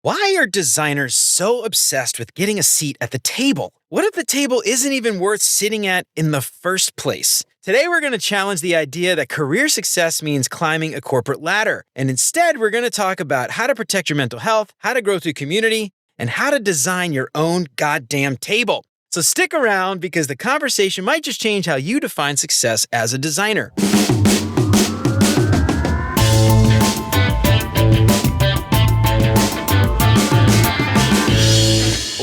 Why are designers so obsessed with getting a seat at the table? What if the table isn't even worth sitting at in the first place? Today, we're going to challenge the idea that career success means climbing a corporate ladder. And instead, we're going to talk about how to protect your mental health, how to grow through community, and how to design your own goddamn table. So stick around because the conversation might just change how you define success as a designer.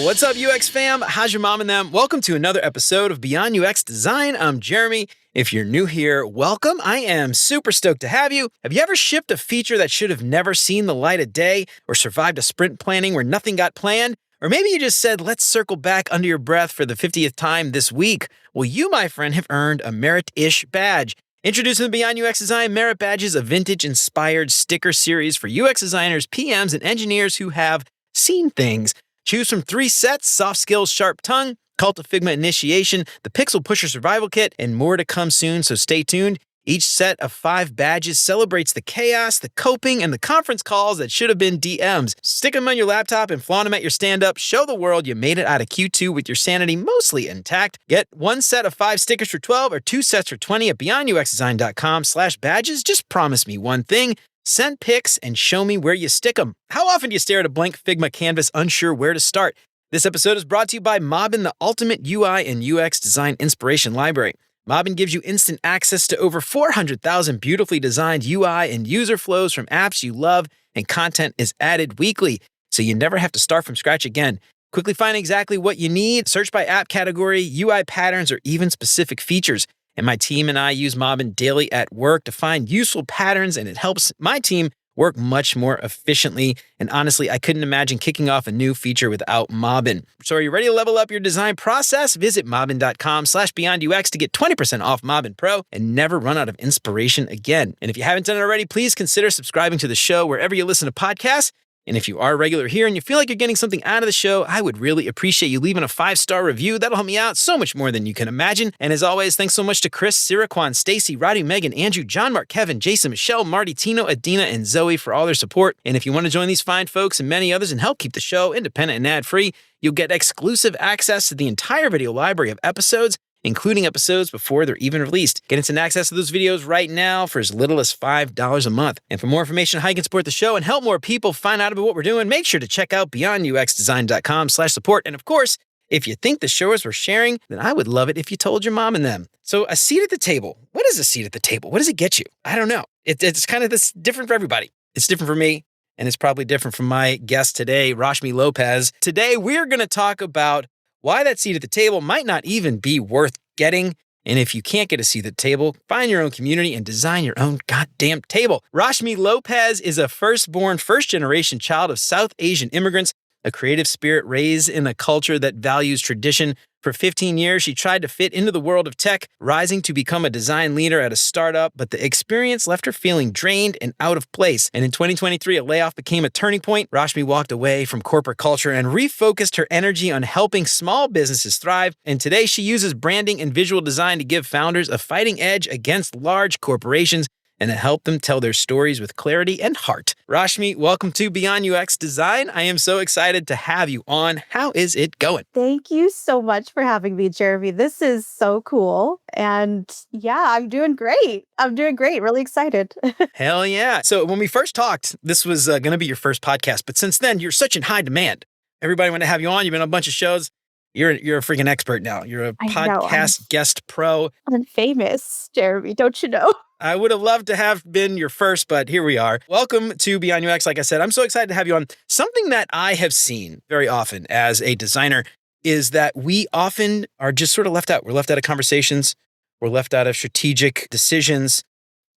What's up, UX fam? How's your mom and them? Welcome to another episode of Beyond UX Design. I'm Jeremy. If you're new here, welcome. I am super stoked to have you. Have you ever shipped a feature that should have never seen the light of day, or survived a sprint planning where nothing got planned? Or maybe you just said, let's circle back under your breath for the 50th time this week. Well, you, my friend, have earned a Merit-ish badge. Introducing the Beyond UX Design Merit Badges, a vintage-inspired sticker series for UX designers, PMs, and engineers who have seen things. Choose from 3 sets: Soft Skills Sharp Tongue, Cult of Figma Initiation, the Pixel Pusher Survival Kit, and more to come soon, so stay tuned. Each set of 5 badges celebrates the chaos, the coping, and the conference calls that should have been DMs. Stick them on your laptop and flaunt them at your stand-up. Show the world you made it out of Q2 with your sanity mostly intact. Get 1 set of 5 stickers for $12 or 2 sets for $20 at beyonduxdesign.com/badges. Just promise me one thing. Send pics and show me where you stick them. How often do you stare at a blank Figma canvas unsure where to start? This episode is brought to you by Mobbin, the ultimate UI and UX design inspiration library. Mobbin gives you instant access to over 400,000 beautifully designed UI and user flows from apps you love, and content is added weekly, so you never have to start from scratch again. Quickly find exactly what you need, search by app category, UI patterns, or even specific features. And my team and I use Mobbin daily at work to find useful patterns, and it helps my team work much more efficiently. And honestly, I couldn't imagine kicking off a new feature without Mobbin. So are you ready to level up your design process? Visit mobbin.com/beyondux to get 20% off Mobbin Pro and never run out of inspiration again. And if you haven't done it already, please consider subscribing to the show wherever you listen to podcasts. And if you are a regular here and you feel like you're getting something out of the show, I would really appreciate you leaving a 5-star review. That'll help me out so much more than you can imagine. And as always, thanks so much to Chris, Siraquan, Stacy, Roddy, Megan, Andrew, John, Mark, Kevin, Jason, Michelle, Marty, Tino, Adina, and Zoe for all their support. And if you want to join these fine folks and many others and help keep the show independent and ad-free, you'll get exclusive access to the entire video library of episodes, including episodes before they're even released. Get instant access to those videos right now for as little as $5 a month. And for more information on how you can support the show and help more people find out about what we're doing, make sure to check out beyonduxdesign.com/support. And of course, if you think the show is worth sharing, then I would love it if you told your mom and them. So a seat at the table. What is a seat at the table? What does it get you? I don't know. It's kind of this different for everybody. It's different for me, and it's probably different from my guest today, Rashmi Lopez. Today, we're going to talk about why that seat at the table might not even be worth getting. And if you can't get a seat at the table, find your own community and design your own goddamn table. Rashmi Lopez is a first-generation child of South Asian immigrants, a creative spirit raised in a culture that values tradition. For 15 years, she tried to fit into the world of tech, rising to become a design leader at a startup, but the experience left her feeling drained and out of place. And in 2023, a layoff became a turning point. Rashmi walked away from corporate culture and refocused her energy on helping small businesses thrive. And today, she uses branding and visual design to give founders a fighting edge against large corporations and to help them tell their stories with clarity and heart. Rashmi, welcome to Beyond UX Design. I am so excited to have you on. How is it going? Thank you so much for having me, Jeremy. This is so cool. And yeah, I'm doing great. Really excited. Hell yeah. So when we first talked, this was going to be your first podcast. But since then, you're such in high demand. Everybody wanted to have you on. You've been on a bunch of shows. You're a freaking expert now. You're a podcast guest pro. I'm famous, Jeremy. Don't you know? I would have loved to have been your first, but here we are. Welcome to Beyond UX. Like I said, I'm so excited to have you on. Something that I have seen very often as a designer is that we often are just sort of left out. We're left out of conversations. We're left out of strategic decisions.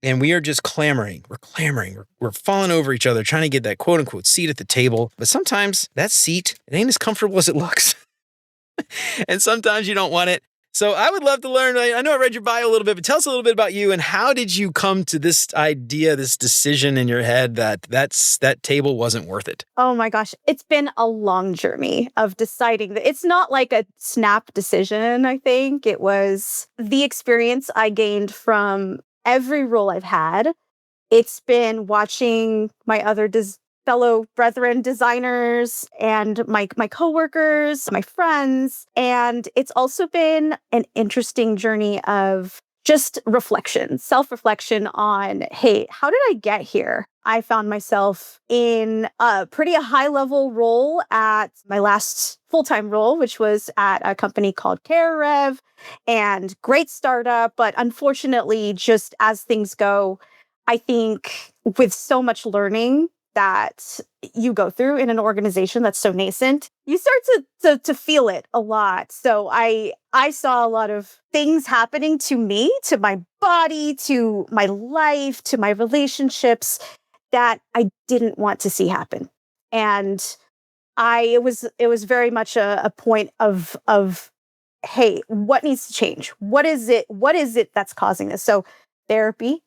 And we are just clamoring. We're clamoring. We're falling over each other, trying to get that quote unquote seat at the table. But sometimes that seat, it ain't as comfortable as it looks. And sometimes you don't want it. So I would love to learn. I know I read your bio a little bit, but tell us a little bit about you and how did you come to this idea, this decision in your head that table wasn't worth it? Oh my gosh. It's been a long journey of deciding that it's not like a snap decision. I think it was the experience I gained from every role I've had. It's been watching my other fellow brethren designers and my coworkers, my friends. And it's also been an interesting journey of just reflection, self-reflection on, hey, how did I get here? I found myself in a pretty high level role at my last full-time role, which was at a company called CareRev, and great startup. But unfortunately, just as things go, I think with so much learning that you go through in an organization that's so nascent, you start to feel it a lot. So I saw a lot of things happening to me, to my body, to my life, to my relationships that I didn't want to see happen. And it was very much a point of hey, what needs to change? What is it that's causing this? So therapy,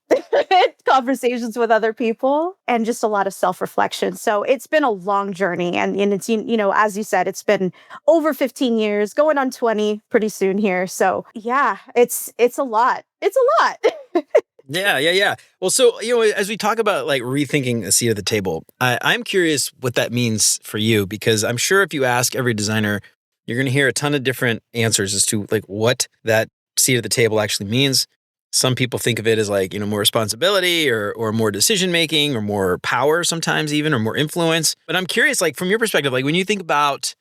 conversations with other people, and just a lot of self-reflection. So it's been a long journey. And it's, as you said, it's been over 15 years, going on 20 pretty soon here. So yeah, it's a lot. It's a lot. Yeah. Well, so, as we talk about like rethinking a seat at the table, I'm curious what that means for you, because I'm sure if you ask every designer, you're going to hear a ton of different answers as to like what that seat at the table actually means. Some people think of it as like, more responsibility or more decision making or more power sometimes even, or more influence. But I'm curious, like from your perspective, like when you think about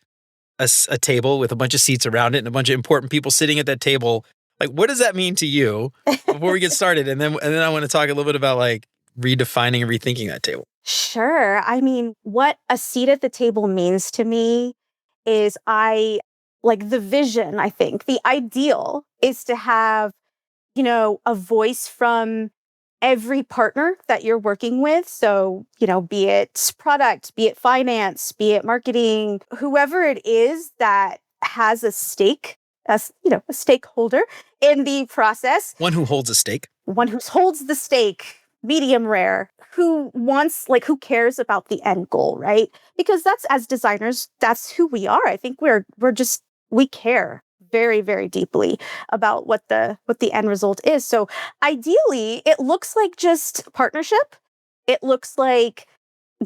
a table with a bunch of seats around it and a bunch of important people sitting at that table, like what does that mean to you before we get started? And then I want to talk a little bit about like redefining and rethinking that table. Sure. I mean, what a seat at the table means to me is the vision, I think, the ideal is to have a voice from every partner that you're working with. So, be it product, be it finance, be it marketing, whoever it is that has a stake, as a stakeholder in the process. One who holds a stake. One who holds the stake, medium rare, who cares about the end goal, right? Because that's, as designers, that's who we are. I think we care very, very deeply about what the end result is. So ideally, it looks like just partnership. It looks like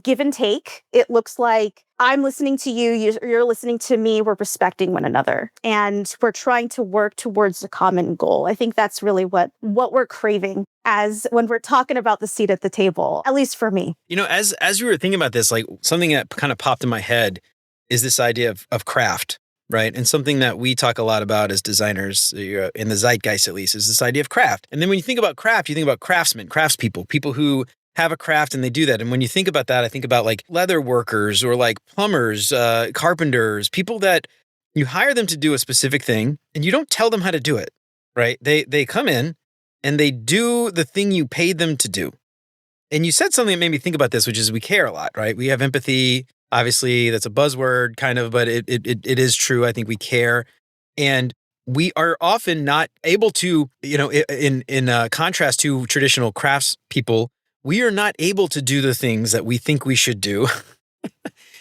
give and take. It looks like I'm listening to you, you're listening to me, we're respecting one another, and we're trying to work towards a common goal. I think that's really what we're craving as when we're talking about the seat at the table, at least for me. As you were thinking about this, like something that kind of popped in my head is this idea of craft. Right. And something that we talk a lot about as designers, in the zeitgeist at least, is this idea of craft. And then when you think about craft, you think about craftsmen, craftspeople, people who have a craft and they do that. And when you think about that, I think about like leather workers or like plumbers, carpenters, people that you hire them to do a specific thing and you don't tell them how to do it. Right. They come in and they do the thing you paid them to do. And you said something that made me think about this, which is we care a lot. Right. We have empathy. Obviously, that's a buzzword kind of, but it is true. I think we care. And we are often not able to, in contrast to traditional crafts people, we are not able to do the things that we think we should do.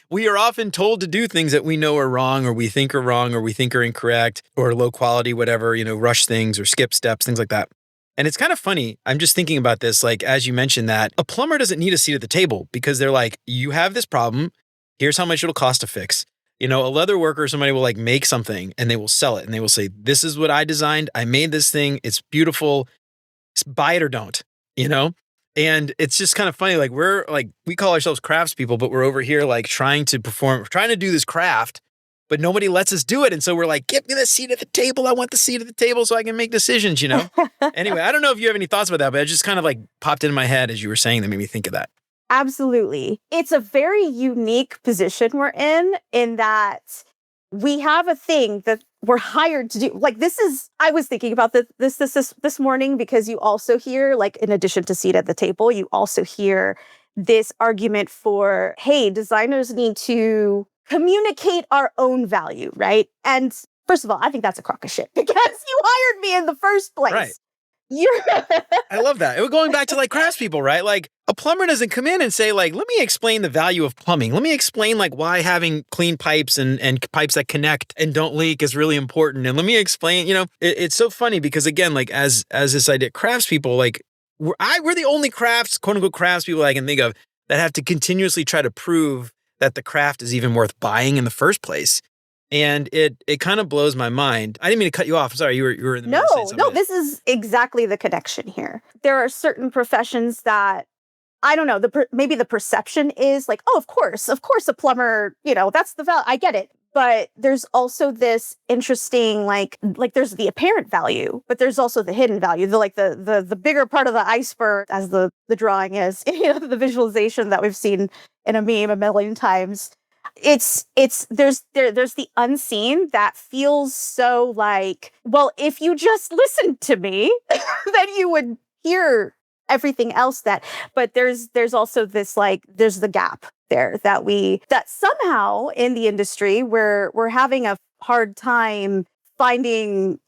We are often told to do things that we know are wrong, or we think are wrong, or we think are incorrect, or low quality, whatever, rush things or skip steps, things like that. And it's kind of funny. I'm just thinking about this, like, as you mentioned, that a plumber doesn't need a seat at the table because they're like, you have this problem. Here's how much it'll cost to fix. A leather worker, somebody will like make something and they will sell it and they will say, this is what I designed. I made this thing. It's beautiful. Just buy it or don't, And it's just kind of funny. Like we call ourselves craftspeople, but we're over here like trying to do this craft, but nobody lets us do it. And so we're like, give me the seat at the table. I want the seat at the table so I can make decisions, Anyway, I don't know if you have any thoughts about that, but it just kind of like popped into my head as you were saying that made me think of that. Absolutely. It's a very unique position we're in that we have a thing that we're hired to do. Like I was thinking about this morning because you also hear, like, in addition to seat at the table, you also hear this argument for, hey, designers need to communicate our own value, right? And first of all, I think that's a crock of shit because you hired me in the first place. Right. I love that. Going back to like craftspeople, right? Like a plumber doesn't come in and say like, let me explain the value of plumbing. Let me explain like why having clean pipes and pipes that connect and don't leak is really important. And let me explain, it's so funny because again, like as this idea, craftspeople, like we're the only quote unquote craftspeople I can think of that have to continuously try to prove that the craft is even worth buying in the first place. And it kind of blows my mind. I didn't mean to cut you off. Sorry, you were in the middle of saying something. No, this is exactly the connection here. There are certain professions that I don't know, maybe the perception is like, oh, of course, a plumber, that's the value. I get it. But there's also this interesting, like there's the apparent value, but there's also the hidden value, the bigger part of the iceberg, as the drawing is, the visualization that we've seen in a meme a million times. There's the unseen that feels so like, well, if you just listened to me, then you would hear everything else but there's also this, like, there's the gap there that somehow in the industry we're having a hard time finding,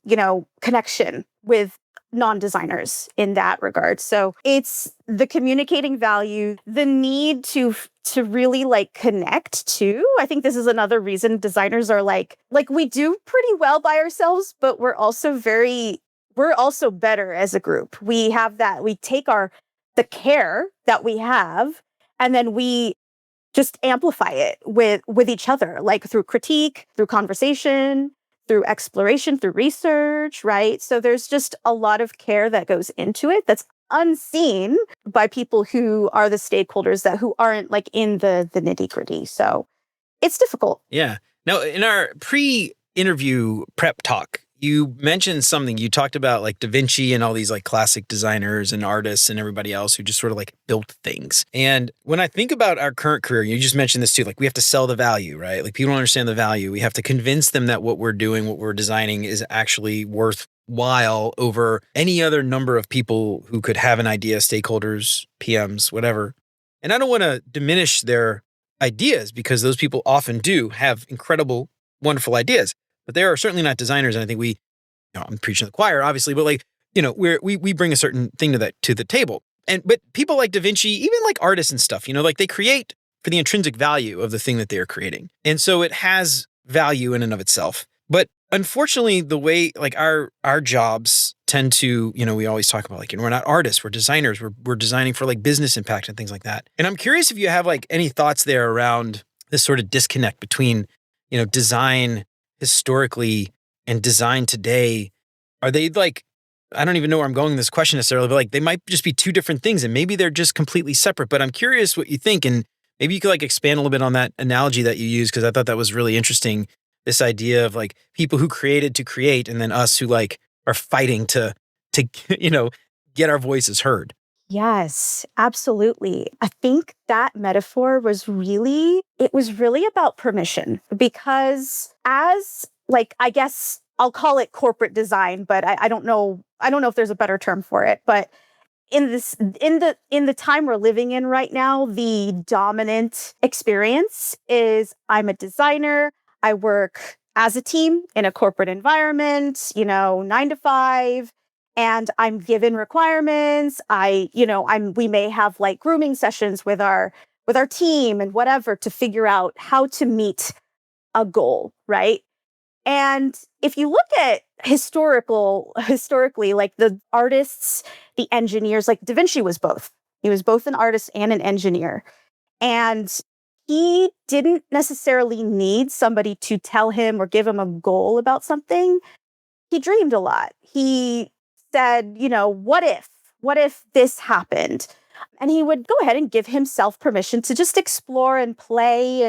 connection with non-designers in that regard. So it's the communicating value, the need to really like connect too. I think this is another reason designers are like we do pretty well by ourselves, but we're also better as a group. We take the care that we have, and then we just amplify it with each other, like through critique, through conversation, through exploration, through research, right? So there's just a lot of care that goes into it that's unseen by people who are the stakeholders who aren't like in the nitty-gritty. So it's difficult. Yeah. Now, in our pre-interview prep talk, you mentioned something. You talked about like Da Vinci and all these like classic designers and artists and everybody else who just sort of like built things. And when I think about our current career, you just mentioned this too, like we have to sell the value, right? Like people don't understand the value. We have to convince them that what we're doing, what we're designing is actually worthwhile over any other number of people who could have an idea, stakeholders, PMs, whatever. And I don't want to diminish their ideas, because those people often do have incredible, wonderful ideas. But they are certainly not designers. And I think I'm preaching to the choir, obviously, but like, we bring a certain thing to the table. But people like Da Vinci, even like artists and stuff, like they create for the intrinsic value of the thing that they are creating. And so it has value in and of itself. But unfortunately, the way like our jobs tend to, we always talk about like, we're not artists, we're designers, we're designing for like business impact and things like that. And I'm curious if you have like any thoughts there around this sort of disconnect between, design historically and design today. Are they like, I don't even know where I'm going with this question necessarily, but like they might just be two different things and maybe they're just completely separate. But I'm curious what you think, and maybe you could like expand a little bit on that analogy that you used, because I thought that was really interesting. This idea of like people who created to create, and then us who like are fighting to get our voices heard. Yes, absolutely. I think that metaphor was really about permission, because as like, I guess I'll call it corporate design, but I don't know if there's a better term for it. But in the time we're living in right now, the dominant experience is I'm a designer. I work as a team in a corporate environment, 9 to 5. And I'm given requirements. We may have like grooming sessions with our team and whatever to figure out how to meet a goal, right? And if you look at historically, like the artists, the engineers, like Da Vinci was both. He was both an artist and an engineer. And he didn't necessarily need somebody to tell him or give him a goal about something. He dreamed a lot. He said, what if this happened? And he would go ahead and give himself permission to just explore and play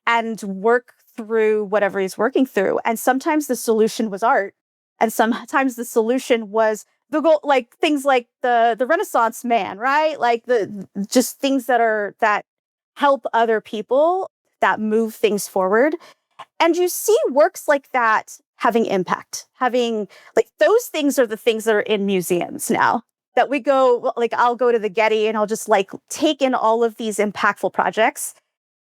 and work through whatever he's working through. And sometimes the solution was art. And sometimes the solution was the goal, like things like the Renaissance man, right? Like just things that help other people, that move things forward. And you see works like that having impact, having like those things are the things that are in museums now, that we go, like I'll go to the Getty and I'll just like take in all of these impactful projects.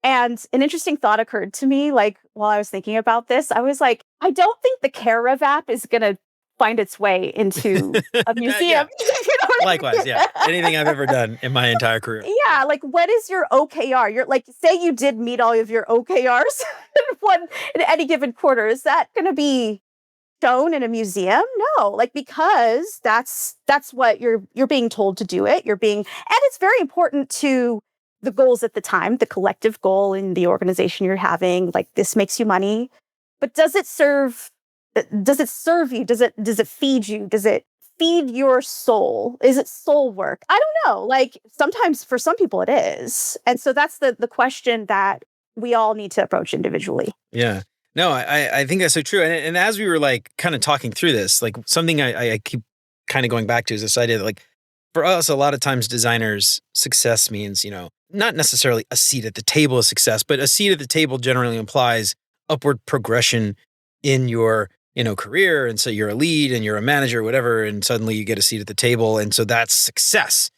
And an interesting thought occurred to me, like while I was thinking about this, I was like, I don't think the Care app is going to find its way into a museum. Yeah. Likewise, yeah. Anything I've ever done in my entire career. Yeah, like what is your OKR? You're like, say you did meet all of your OKRs in any given quarter. Is that going to be shown in a museum? No, like because that's what you're being told to do it. And it's very important to the goals at the time, the collective goal in the organization you're having, like this makes you money, but does it serve you? Does it feed you? Does it feed your soul? Is it soul work? I don't know. Like sometimes for some people it is. And so that's the question that we all need to approach individually. Yeah. No, I think that's so true. And as we were like kind of talking through this, like something I keep kind of going back to is this idea that like for us, a lot of times designers, success means, not necessarily a seat at the table of success, but a seat at the table generally implies upward progression in your, career. And so you're a lead and you're a manager, whatever, and suddenly you get a seat at the table. And so that's success.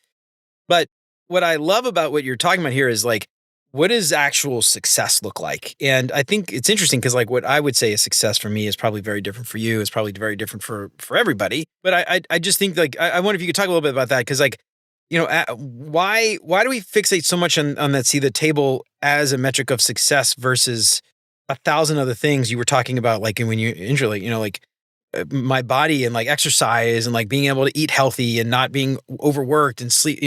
But what I love about what you're talking about here is like, what does actual success look like? And I think it's interesting because like what I would say is success for me is probably very different for you. It's probably very different for everybody. But I just think like, I wonder if you could talk a little bit about that. Cause like, why do we fixate so much on that seat at the table as a metric of success versus 1,000 other things you were talking about, like when you injure, like, my body and like exercise and like being able to eat healthy and not being overworked and sleep,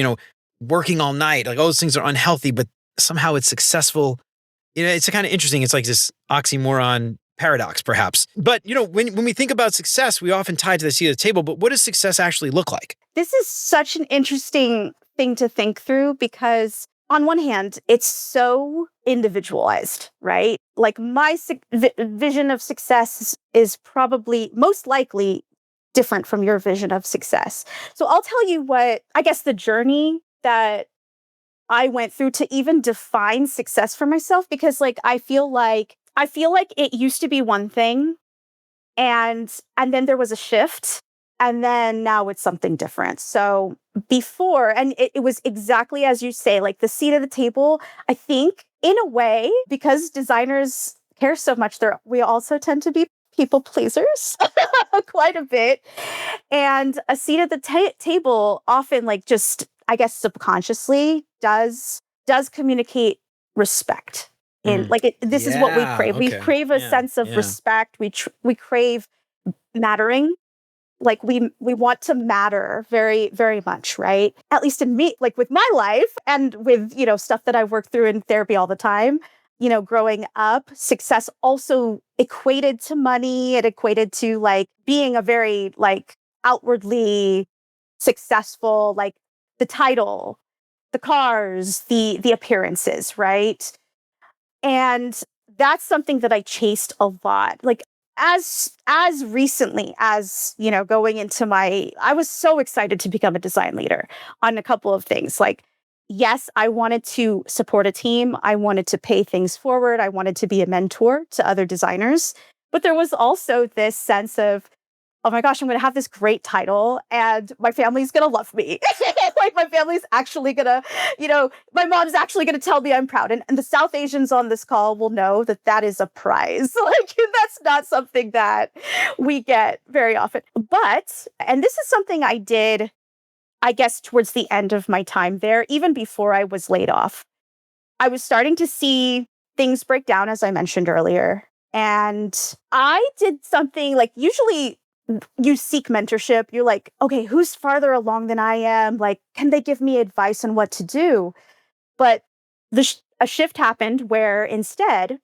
working all night, like all those things are unhealthy, but somehow it's successful. It's kind of interesting. It's like this oxymoron paradox, perhaps. But, when we think about success, we often tie it to the seat at the table, but what does success actually look like? This is such an interesting thing to think through because on one hand, it's so individualized, right? Like my vision of success is probably most likely different from your vision of success. So I'll tell you what, I guess the journey that I went through to even define success for myself, because like I feel like it used to be one thing and then there was a shift and then now it's something different. So before, and it was exactly as you say, like the seat at the table, I think in a way, because designers care so much, we also tend to be people pleasers quite a bit. And a seat at the table often like just, I guess subconsciously does communicate respect. In like this is what we crave. We crave a sense of respect. We crave mattering. Like we want to matter very, very much, right? At least in me, like with my life and with, stuff that I've worked through in therapy all the time, growing up, success also equated to money. It equated to like being a very like outwardly successful, like the title, the cars, the appearances, right? And that's something that I chased a lot. Like as recently as, going into I was so excited to become a design leader on a couple of things. Like, yes, I wanted to support a team. I wanted to pay things forward. I wanted to be a mentor to other designers. But there was also this sense of, oh my gosh, I'm going to have this great title and my family's going to love me. Like my family's actually going to, my mom's actually going to tell me I'm proud. And the South Asians on this call will know that that is a prize. Like that's not something that we get very often. But, and this is something I did, I guess, towards the end of my time there, even before I was laid off, I was starting to see things break down, as I mentioned earlier. And I did something like usually you seek mentorship. You're like, okay, who's farther along than I am? Like, can they give me advice on what to do? But a shift happened where instead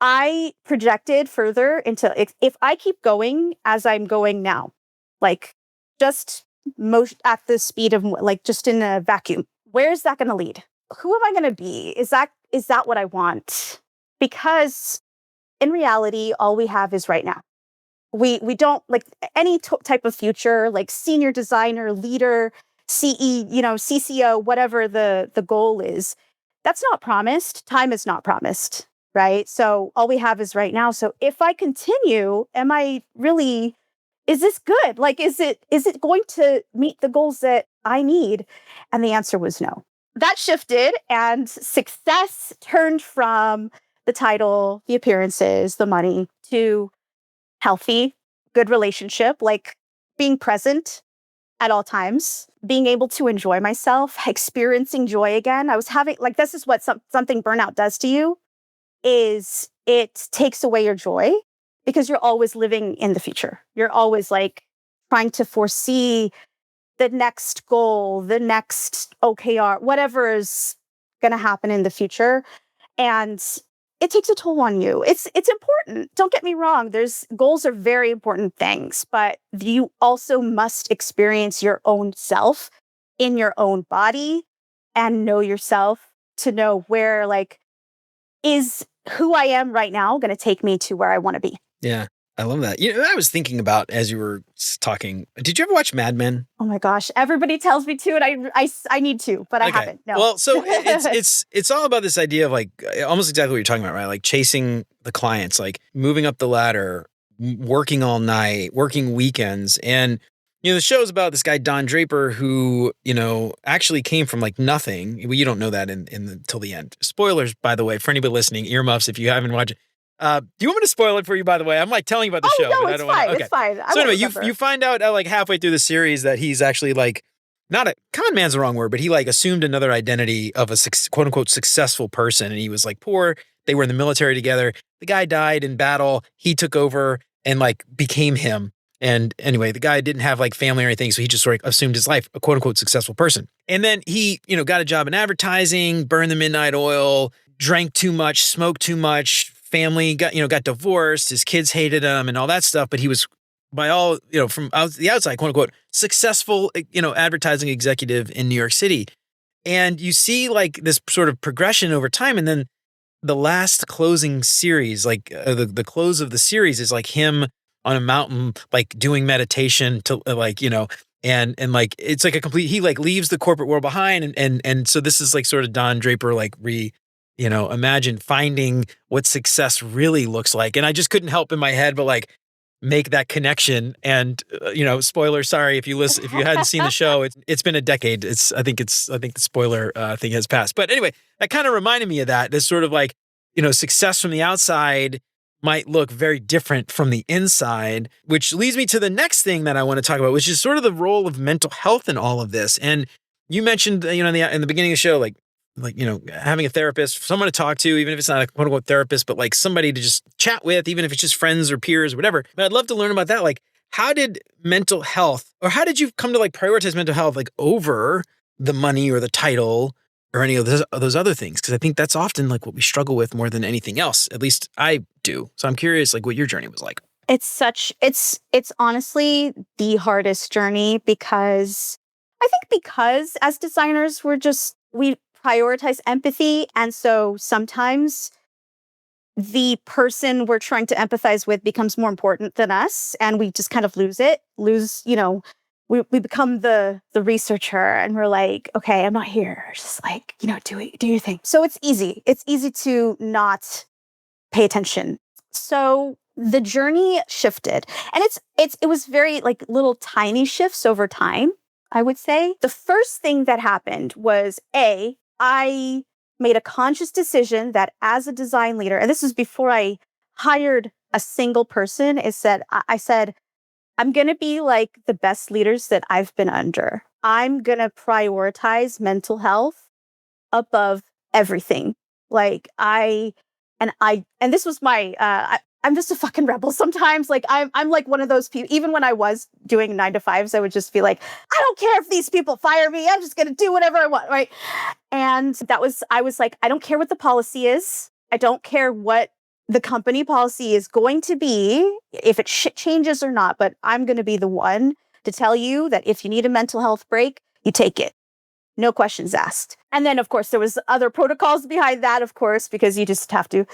I projected further into if I keep going as I'm going now, like just most at the speed of like just in a vacuum, where is that going to lead? Who am I going to be? Is that what I want? Because in reality, all we have is right now. We don't like any type of future, like senior designer, leader, CCO, whatever the goal is. That's not promised. Time is not promised, right? So all we have is right now. So if I continue, is this good? Like, is it going to meet the goals that I need? And the answer was no. That shifted and success turned from the title, the appearances, the money to healthy, good relationship, like being present at all times, being able to enjoy myself, experiencing joy again. I was having like, this is what something burnout does to you is it takes away your joy because you're always living in the future. You're always like trying to foresee the next goal, the next OKR, whatever is going to happen in the future. And it takes a toll on you. It's important. Don't get me wrong. Goals are very important things, but you also must experience your own self in your own body and know yourself to know where, like, is who I am right now going to take me to where I want to be. Yeah. I love that. I was thinking about as you were talking, did you ever watch Mad Men? Oh my gosh. Everybody tells me to, and I need to, but I haven't. No. Well, so it's all about this idea of like almost exactly what you're talking about, right? Like chasing the clients, like moving up the ladder, working all night, working weekends. And, the show's about this guy, Don Draper, who, actually came from like nothing. Well, you don't know that till the end. Spoilers, by the way, for anybody listening, earmuffs if you haven't watched it. Do you want me to spoil it for you, by the way? I'm like telling you about the show. No, but it's I don't fine. Okay. It's fine. So anyway, you find out like halfway through the series that he's actually like, not a con man's the wrong word, but he like assumed another identity of a quote unquote successful person. And he was like poor. They were in the military together. The guy died in battle. He took over and like became him. And anyway, the guy didn't have like family or anything. So he just sort of assumed his life, a quote unquote successful person. And then he, got a job in advertising, burned the midnight oil, drank too much, smoked too much, family got divorced. His kids hated him and all that stuff. But he was by all, from the outside, quote unquote, successful, advertising executive in New York City. And you see like this sort of progression over time. And then the last closing series, like the close of the series is like him on a mountain, like doing meditation to like, and like, it's like he like leaves the corporate world behind. And so this is like sort of Don Draper, like imagine finding what success really looks like. And I just couldn't help in my head, but like make that connection. And, spoiler, sorry, if you hadn't seen the show, it's been a decade. I think the spoiler thing has passed. But anyway, that kind of reminded me of that. This sort of like, success from the outside might look very different from the inside, which leads me to the next thing that I want to talk about, which is sort of the role of mental health in all of this. And you mentioned, in the beginning of the show, like, having a therapist, someone to talk to, even if it's not a quote unquote therapist, but like somebody to just chat with, even if it's just friends or peers or whatever. But I'd love to learn about that. Like, how did mental health, or how did you come to like prioritize mental health, like over the money or the title or any of those other things? Because I think that's often like what we struggle with more than anything else. At least I do. So I'm curious, like what your journey was like. It's honestly the hardest journey because as designers, we prioritize empathy. And so sometimes the person we're trying to empathize with becomes more important than us. And we just kind of we become the researcher and we're like, okay, I'm not here. Just like, do your thing. So it's easy. It's easy to not pay attention. So the journey shifted, and it was very like little tiny shifts over time, I would say. The first thing that happened was I made a conscious decision that as a design leader, and this was before I hired a single person, I said, I'm going to be like the best leaders that I've been under. I'm going to prioritize mental health above everything. And this was I'm just a fucking rebel sometimes. Like I'm like one of those people, even when I was doing 9 to 5s, I would just be like, I don't care if these people fire me. I'm just going to do whatever I want. Right. And I was like, I don't care what the policy is. I don't care what the company policy is going to be, if it changes or not, but I'm going to be the one to tell you that if you need a mental health break, you take it. No questions asked. And then, of course, there was other protocols behind that, of course, because you just have to.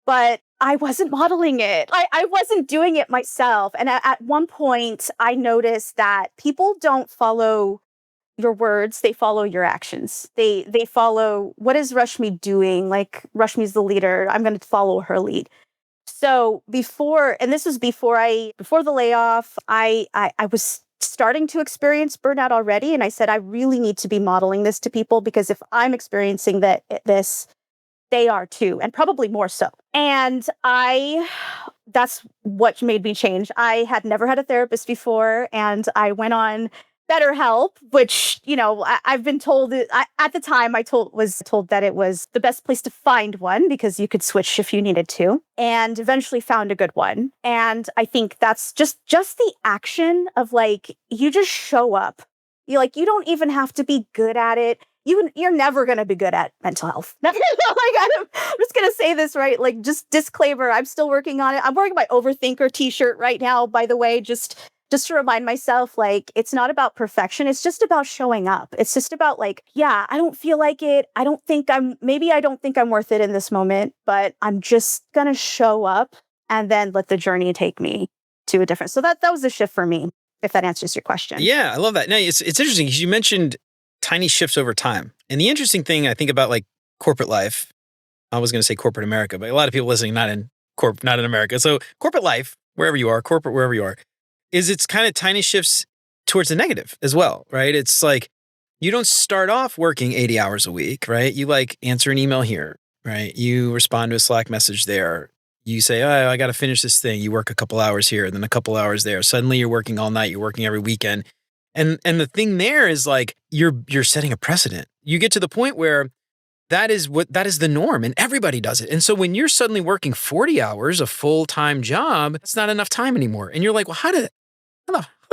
But I wasn't modeling it. I wasn't doing it myself. And at one point, I noticed that people don't follow your words, they follow your actions. They follow, what is Rashmi doing? Like, Rashmi's the leader. I'm going to follow her lead. So before the layoff, I was starting to experience burnout already. And I said, I really need to be modeling this to people, because if I'm experiencing this, they are too, and probably more so. And that's what made me change. I had never had a therapist before, and I went on BetterHelp, which, I've been told, at the time was told that it was the best place to find one because you could switch if you needed to, and eventually found a good one. And I think that's just the action of like, you just show up. You don't even have to be good at it. you're never going to be good at mental health. I'm just going to say this, right? Like, just disclaimer, I'm still working on it. I'm wearing my overthinker t-shirt right now, by the way, just to remind myself, like, it's not about perfection. It's just about showing up. It's just about like, yeah, I don't feel like it. I don't think I'm worth it in this moment, but I'm just going to show up and then let the journey take me to a different. So that was a shift for me, if that answers your question. Yeah, I love that. Now, it's interesting because you mentioned tiny shifts over time. And the interesting thing I think about like corporate life, I was going to say corporate America, but a lot of people listening, not in America. So corporate life, wherever you are, is it's kind of tiny shifts towards the negative as well, right? It's like, you don't start off working 80 hours a week, right? You like answer an email here, right? You respond to a Slack message there. You say, oh, I got to finish this thing. You work a couple hours here, then a couple hours there. Suddenly you're working all night. You're working every weekend. And the thing there is like, you're setting a precedent. You get to the point where that is the norm and everybody does it. And so when you're suddenly working 40 hours, a full-time job, it's not enough time anymore. And you're like, well, how the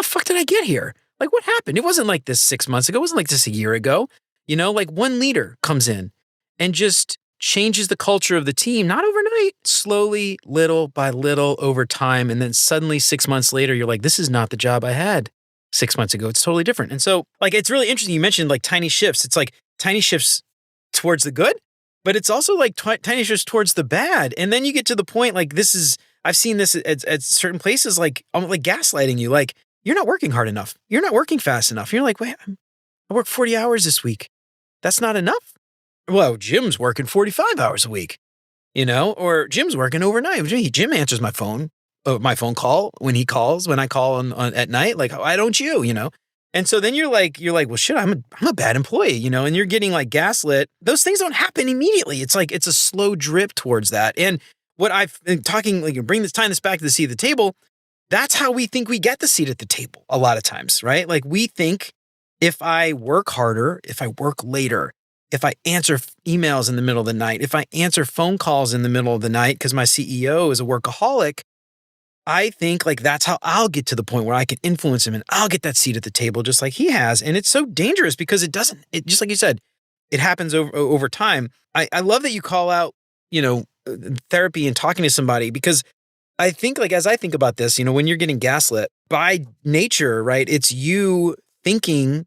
fuck did I get here? Like, what happened? It wasn't like this 6 months ago. It wasn't like this a year ago. Like one leader comes in and just changes the culture of the team, not overnight, slowly, little by little over time. And then suddenly 6 months later, you're like, this is not the job I had 6 months ago. It's totally different. And so like, it's really interesting. You mentioned like tiny shifts. It's like tiny shifts towards the good, but it's also like tiny shifts towards the bad. And then you get to the point like I've seen this at certain places, like almost like gaslighting you. Like, you're not working hard enough. You're not working fast enough. You're like, wait, I work 40 hours this week. That's not enough. Well, Jim's working 45 hours a week, or Jim's working overnight. Jim answers my phone call when he calls, when I call on at night. Like, why don't you, And so then you're like, well, shit, I'm a bad employee, and you're getting like gaslit. Those things don't happen immediately. It's like, it's a slow drip towards that. And what I've been talking, like, tying this back to the seat at the table, that's how we think we get the seat at the table a lot of times, right? Like, we think if I work harder, if I work later, if I answer emails in the middle of the night, if I answer phone calls in the middle of the night because my CEO is a workaholic, I think like that's how I'll get to the point where I can influence him and I'll get that seat at the table just like he has. And it's so dangerous because it just like you said, it happens over time. I love that you call out, therapy and talking to somebody, because I think like, as I think about this, when you're getting gaslit by nature, right? It's you thinking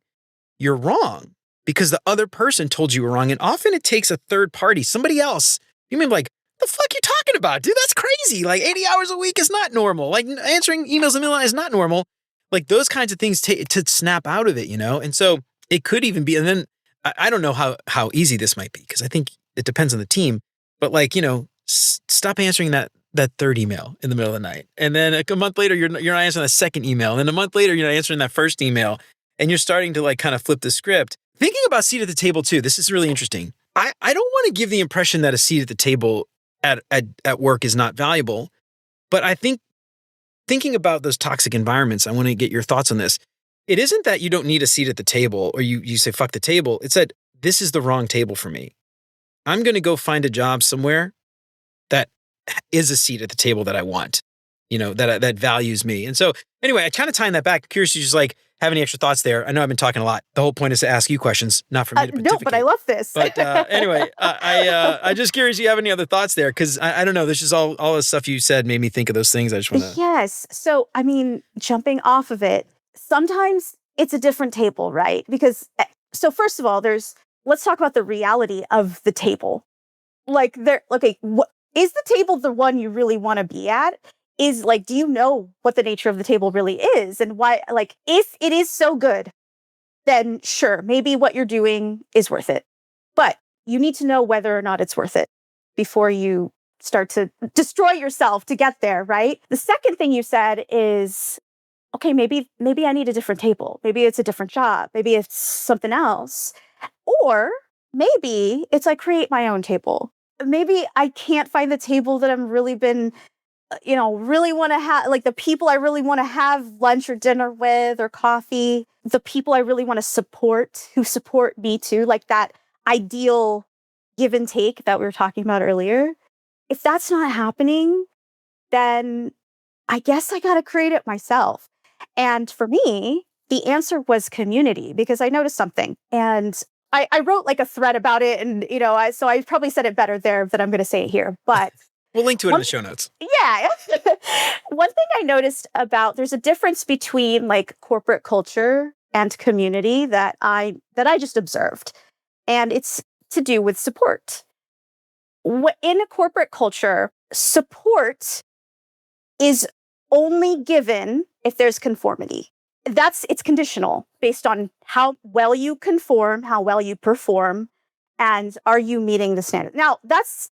you're wrong because the other person told you were wrong. And often it takes a third party, somebody else. You mean like, the fuck you talking about, dude? That's crazy. Like 80 hours a week is not normal. Like answering emails in the middle of the night is not normal. Like those kinds of things to snap out of it, And so it could even be, and then I don't know how easy this might be because I think it depends on the team, but like, stop answering that third email in the middle of the night. And then a month later, you're not answering the second email. And then a month later, you're not answering that first email. And you're starting to like kind of flip the script. Thinking about seat at the table too, this is really interesting. I don't want to give the impression that a seat at the table at work is not valuable. But I think thinking about those toxic environments, I want to get your thoughts on this. It isn't that you don't need a seat at the table or you say, fuck the table. It's that this is the wrong table for me. I'm going to go find a job somewhere that is a seat at the table that I want, that values me. And so anyway, I kind of tying that back. Curious, you just like have any extra thoughts there? I know I've been talking a lot. The whole point is to ask you questions, not for me to pontificate. No, but I love this. But anyway, I just curious if you have any other thoughts there, because I don't know. This is all the stuff you said made me think of those things. I just want to. Yes. So, I mean, jumping off of it, sometimes it's a different table, right? Because, so first of all, let's talk about the reality of the table. Like what is the table the one you really want to be at? Is like, do you know what the nature of the table really is and why? Like, if it is so good, then sure, maybe what you're doing is worth it. But you need to know whether or not it's worth it before you start to destroy yourself to get there, right? The second thing you said is, okay, maybe I need a different table. Maybe it's a different job. Maybe it's something else. Or maybe it's like create my own table. Maybe I can't find the table that I'm really really want to have, like the people I really want to have lunch or dinner with or coffee, the people I really want to support who support me too, like that ideal give and take that we were talking about earlier. If that's not happening, then I guess I got to create it myself. And for me, the answer was community, because I noticed something. And I wrote like a thread about it, and so I probably said it better there than I'm going to say it here. But We'll link to it in one, the show notes. yeah, one thing I noticed about there's a difference between like corporate culture and community that I just observed, and it's to do with support. In a corporate culture, support is only given if there's conformity. It's conditional based on how well you conform, how well you perform, and are you meeting the standard. Now, it's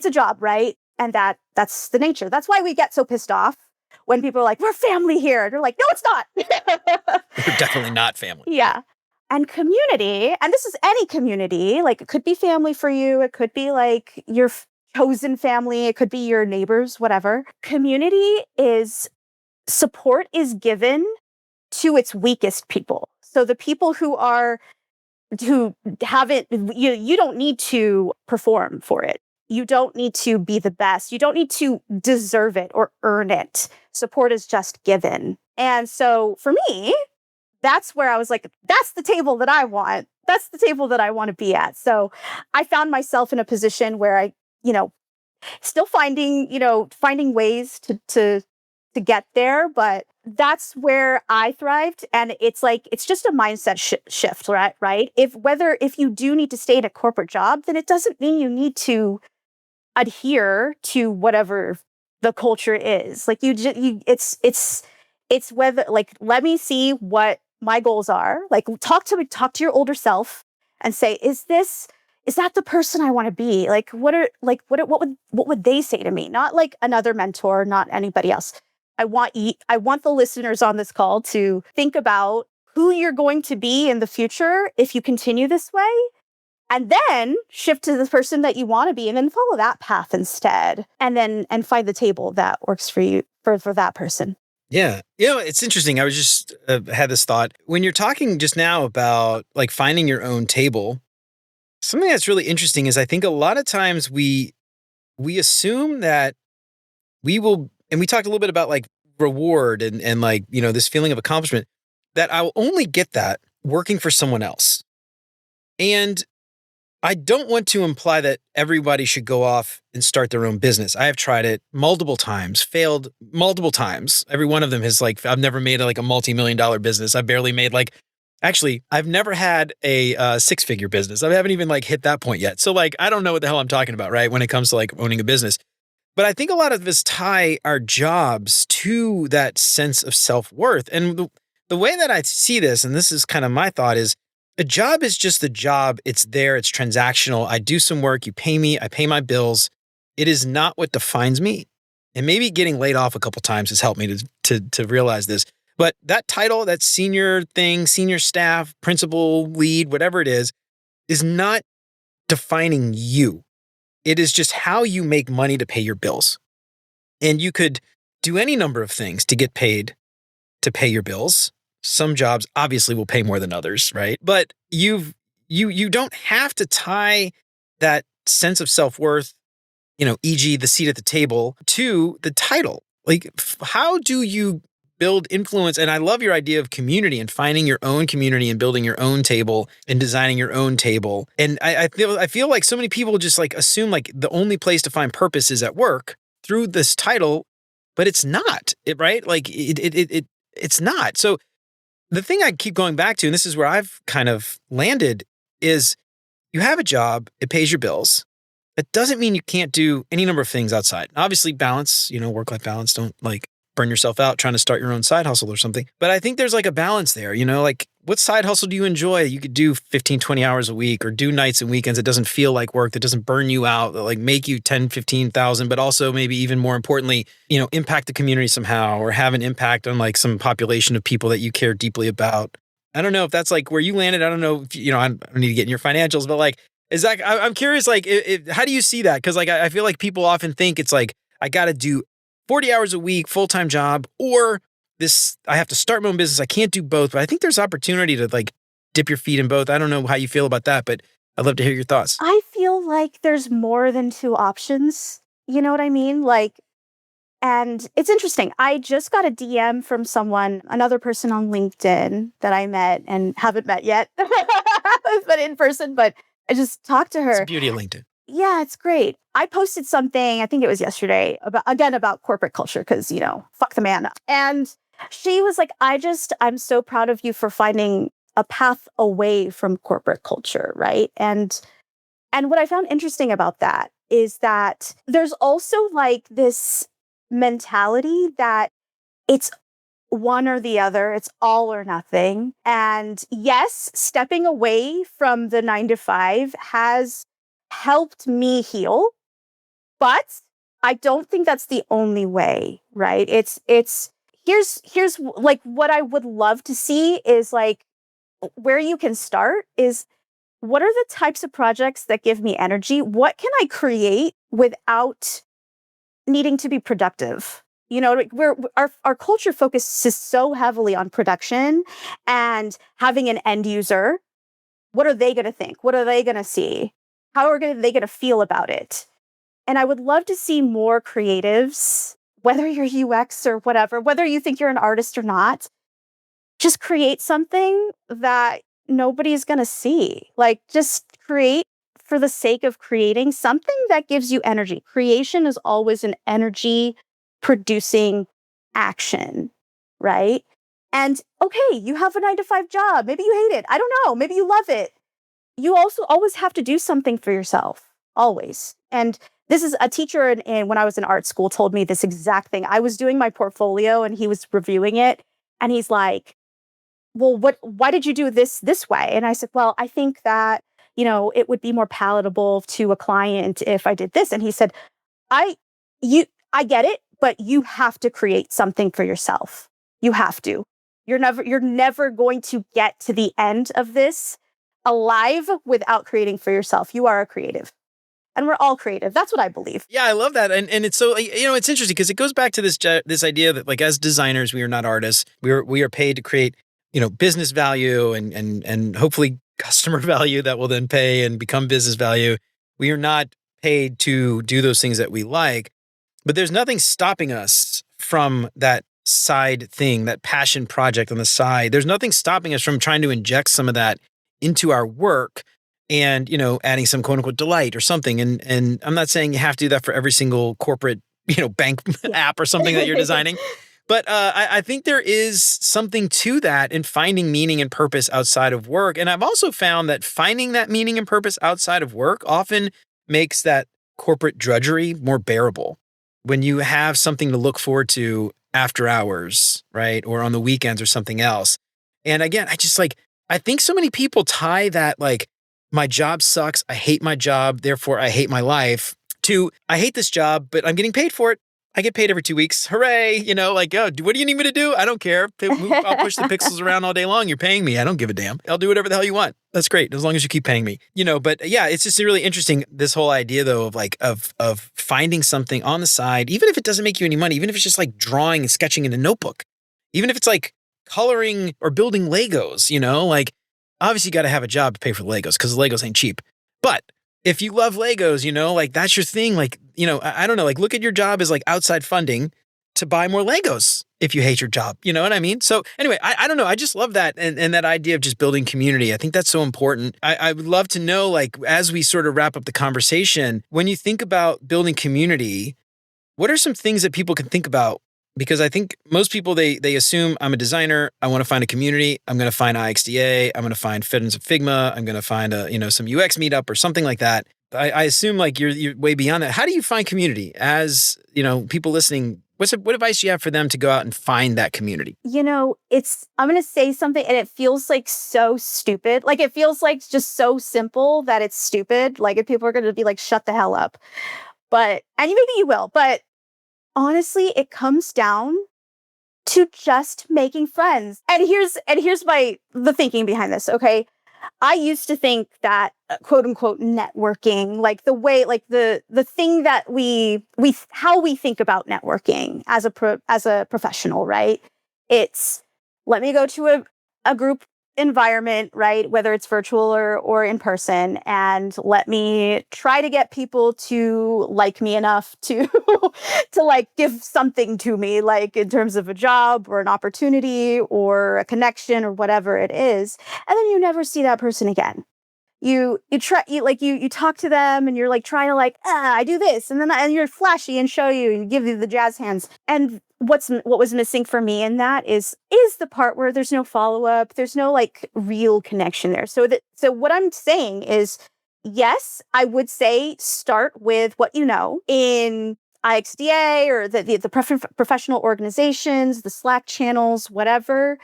a job, right? And that's the nature. That's why we get so pissed off when people are like, "We're family here." They're like, "No, it's not." We're definitely not family. Yeah. And community, and this is any community, like it could be family for you, it could be like your chosen family, it could be your neighbors, whatever. Community is support is given to its weakest people. So the people who haven't, you don't need to perform for it. You don't need to be the best. You don't need to deserve it or earn it. Support is just given. And so for me, that's where I was like, that's the table that I want. That's the table that I want to be at. So I found myself in a position where I, still finding ways to get there, but that's where I thrived. And it's like, it's just a mindset shift, right? If you do need to stay in a corporate job, then it doesn't mean you need to adhere to whatever the culture is. Like it's whether, like, let me see what my goals are. Like, talk to your older self and say, is that the person I want to be? Like, what would they say to me? Not like another mentor, not anybody else. I want the listeners on this call to think about who you're going to be in the future if you continue this way, and then shift to the person that you want to be, and then follow that path instead, and find the table that works for you for that person. Yeah. It's interesting. I was just had this thought when you're talking just now about like finding your own table. Something that's really interesting is I think a lot of times we assume that we will, and we talked a little bit about like reward and like, this feeling of accomplishment, that I'll only get that working for someone else. And I don't want to imply that everybody should go off and start their own business. I have tried it multiple times, failed multiple times. Every one of them has like, I've never made like a multi-million-dollar business. I barely made actually, I've never had a six-figure business. I haven't even like hit that point yet. So like, I don't know what the hell I'm talking about, right? When it comes to like owning a business. But I think a lot of us tie our jobs to that sense of self-worth. And the way that I see this, and this is kind of my thought, is a job is just a job. It's there. It's transactional. I do some work. You pay me. I pay my bills. It is not what defines me. And maybe getting laid off a couple times has helped me to realize this. But that title, that senior thing, senior staff, principal, lead, whatever it is not defining you. It is just how you make money to pay your bills. And you could do any number of things to get paid to pay your bills. Some jobs obviously will pay more than others, right? But you don't have to tie that sense of self-worth, e.g. the seat at the table, to the title. Like, how do you build influence? And I love your idea of community and finding your own community and building your own table and designing your own table. And I feel like so many people just like assume like the only place to find purpose is at work through this title, but it's not, right? Like it's not. So the thing I keep going back to, and this is where I've kind of landed, is you have a job, it pays your bills. It doesn't mean you can't do any number of things outside. Obviously, balance, work-life balance. Don't like burn yourself out trying to start your own side hustle or something. But I think there's like a balance there, like what side hustle do you enjoy? You could do 15, 20 hours a week or do nights and weekends. It doesn't feel like work, that doesn't burn you out, that like make you 10, 15,000, but also maybe even more importantly, impact the community somehow or have an impact on like some population of people that you care deeply about. I don't know if that's like where you landed. I don't know if, I don't need to get in your financials, but like, I'm curious, like, how do you see that? Cause like, I feel like people often think it's like, I got to do 40 hours a week, full-time job, or I have to start my own business. I can't do both, but I think there's opportunity to like dip your feet in both. I don't know how you feel about that, but I'd love to hear your thoughts. I feel like there's more than two options. You know what I mean? Like, and it's interesting. I just got a DM from another person on LinkedIn that I met and haven't met yet. but in person, but I just talked to It's the her. beauty of LinkedIn. Yeah, it's great. I posted something, I think it was yesterday, about corporate culture, because, fuck the man. And she was like, I'm so proud of you for finding a path away from corporate culture, right? And what I found interesting about that is that there's also like this mentality that it's one or the other, it's all or nothing. And yes, stepping away from the 9 to 5 has helped me heal, but I don't think that's the only way, right? Here's like what I would love to see is like where you can start is what are the types of projects that give me energy? What can I create without needing to be productive? Like our culture focuses so heavily on production and having an end user. What are they going to think? What are they going to see? How are they going to feel about it? And I would love to see more creatives, whether you're UX or whatever, whether you think you're an artist or not, just create something that nobody's going to see. Like just create for the sake of creating something that gives you energy. Creation is always an energy producing action, right? And okay, you have a 9 to 5 job. Maybe you hate it. I don't know. Maybe you love it. You also always have to do something for yourself, always. And this is a teacher when I was in art school told me this exact thing. I was doing my portfolio and he was reviewing it. And he's like, well, why did you do this way? And I said, well, I think that, it would be more palatable to a client if I did this. And he said, I I get it, but you have to create something for yourself. You have to. You're never going to get to the end of this alive without creating for yourself. You are a creative. And we're all creative. That's what I believe. Yeah, I love that. And it's so, it's interesting because it goes back to this idea that like as designers, we are not artists. We are paid to create, business value and hopefully customer value that will then pay and become business value. We are not paid to do those things that we like, but there's nothing stopping us from that side thing, that passion project on the side. There's nothing stopping us from trying to inject some of that into our work and, adding some quote unquote delight or something. And I'm not saying you have to do that for every single corporate, bank app or something that you're designing. But I think there is something to that in finding meaning and purpose outside of work. And I've also found that finding that meaning and purpose outside of work often makes that corporate drudgery more bearable. When you have something to look forward to after hours, right? Or on the weekends or something else. And again, I think so many people tie that like, my job sucks, I hate my job, therefore I hate my life, to I hate this job, but I'm getting paid for it. I get paid every 2 weeks. Hooray. What do you need me to do? I don't care. I'll push the pixels around all day long. You're paying me. I don't give a damn. I'll do whatever the hell you want. That's great. As long as you keep paying me, but yeah, it's just really interesting. This whole idea though, of finding something on the side, even if it doesn't make you any money, even if it's just like drawing and sketching in a notebook, even if it's like coloring or building Legos, obviously you got to have a job to pay for the Legos because the Legos ain't cheap. But if you love Legos, that's your thing. I don't know, look at your job as like outside funding to buy more Legos if you hate your job. You know what I mean? So anyway, I don't know. I just love that. And that idea of just building community. I think that's so important. I would love to know, as we sort of wrap up the conversation, when you think about building community, what are some things that people can think about? Because I think most people, they assume I'm a designer. I want to find a community. I'm going to find IXDA. I'm going to find Fit and Figma. I'm going to find some UX meetup or something like that. I assume you're way beyond that. How do you find community? As people listening, what advice do you have for them to go out and find that community? I'm going to say something and it feels like so stupid. Like it feels like just so simple that it's stupid. Like if people are going to be like, shut the hell up. And maybe you will, but honestly, it comes down to just making friends. And here's the thinking behind this, okay? I used to think that quote unquote networking, like the way, like the thing that how we think about networking as a professional, right? It's let me go to a group environment, right? Whether it's virtual or in person, and let me try to get people to like me enough to to like give something to me, like in terms of a job or an opportunity or a connection or whatever it is. And then you never see that person again. you talk to them and you're like trying to like, I do this. And you're flashy and show you and give you the jazz hands. And what was missing for me in that is the part where there's no follow-up. There's no like real connection there. So what I'm saying is, yes, I would say start with what you know in IXDA or the professional organizations, the Slack channels, whatever.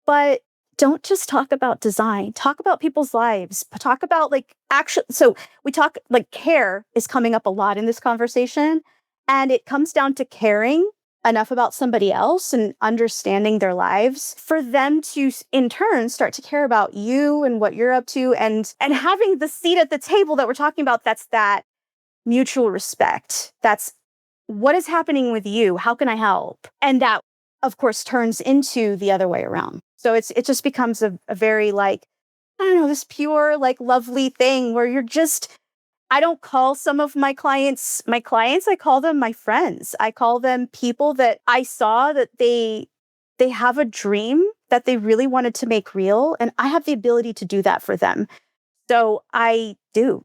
But don't just talk about design. Talk about people's lives. Talk about like action. So we talk like care is coming up a lot in this conversation. And it comes down to caring enough about somebody else and understanding their lives for them to in turn start to care about you and what you're up to and having the seat at the table that we're talking about. That's that mutual respect. That's what is happening with you? How can I help? And that, of course, turns into the other way around. So it just becomes a very like, I don't know, this pure, like lovely thing where you're just, I don't call some of my clients, I call them my friends. I call them people that I saw that they have a dream that they really wanted to make real. And I have the ability to do that for them. So I do.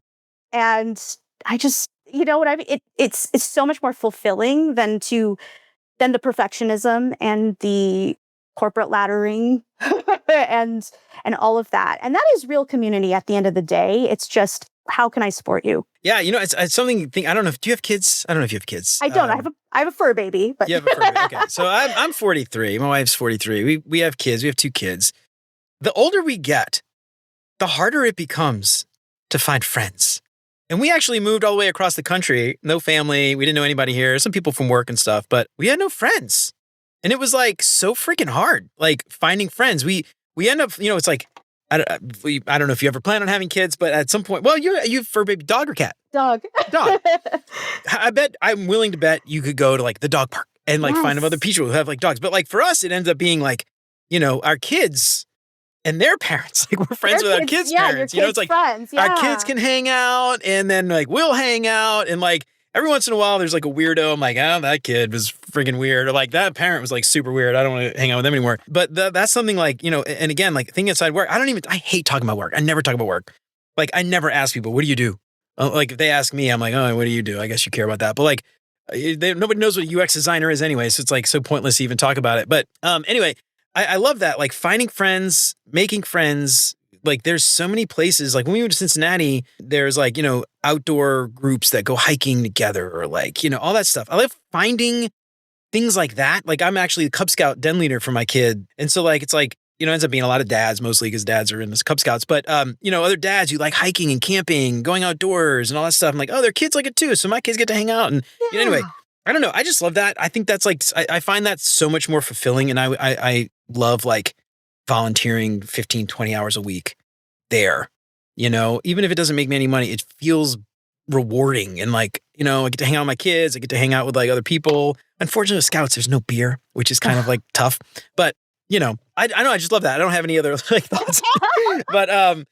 And I just, you know what I mean? It's so much more fulfilling than the perfectionism and the corporate laddering and all of that. And that is real community at the end of the day. It's just, how can I support you? Yeah, it's something you think, I don't know, do you have kids? I don't know if you have kids. I don't. I have a fur baby. But you have a fur baby. Okay. So I'm 43. My wife's 43. We have kids. We have 2 kids. The older we get, the harder it becomes to find friends. And we actually moved all the way across the country. No family. We didn't know anybody here. Some people from work and stuff, but we had no friends. And it was like so freaking hard, like finding friends. We end up, it's like, I don't know if you ever plan on having kids, but at some point, well, you fur baby, dog or cat? Dog. I'm willing to bet you could go to like the dog park and like find other people who have like dogs. But like for us, it ends up being like, our kids and their parents, like we're friends with our kids' parents. It's like friends, our kids can hang out and then like we'll hang out and like every once in a while there's like a weirdo. I'm like, oh, that kid was freaking weird. Or like that parent was like super weird. I don't want to hang out with them anymore. But that's something like, and again, like thinking outside work, I hate talking about work. I never talk about work. Like I never ask people, what do you do? Like if they ask me, I'm like, oh, what do you do? I guess you care about that. But like nobody knows what a UX designer is anyway. So it's like so pointless to even talk about it. But anyway, I love that. Like finding friends, making friends. Like there's so many places, like when we went to Cincinnati, there's like, outdoor groups that go hiking together or like, all that stuff. I love finding things like that. Like I'm actually the Cub Scout den leader for my kid. And so like, it's like, ends up being a lot of dads mostly because dads are in this Cub Scouts, but other dads who like hiking and camping, going outdoors and all that stuff. I'm like, oh, their kids like it too. So my kids get to hang out. And anyway, I don't know. I just love that. I think that's like, I find that so much more fulfilling. And I love like volunteering 15, 20 hours a week there, even if it doesn't make me any money, it feels rewarding. And like, I get to hang out with my kids. I get to hang out with like other people. Unfortunately, with Scouts, there's no beer, which is kind of like tough, but I know, I just love that. I don't have any other like thoughts, but,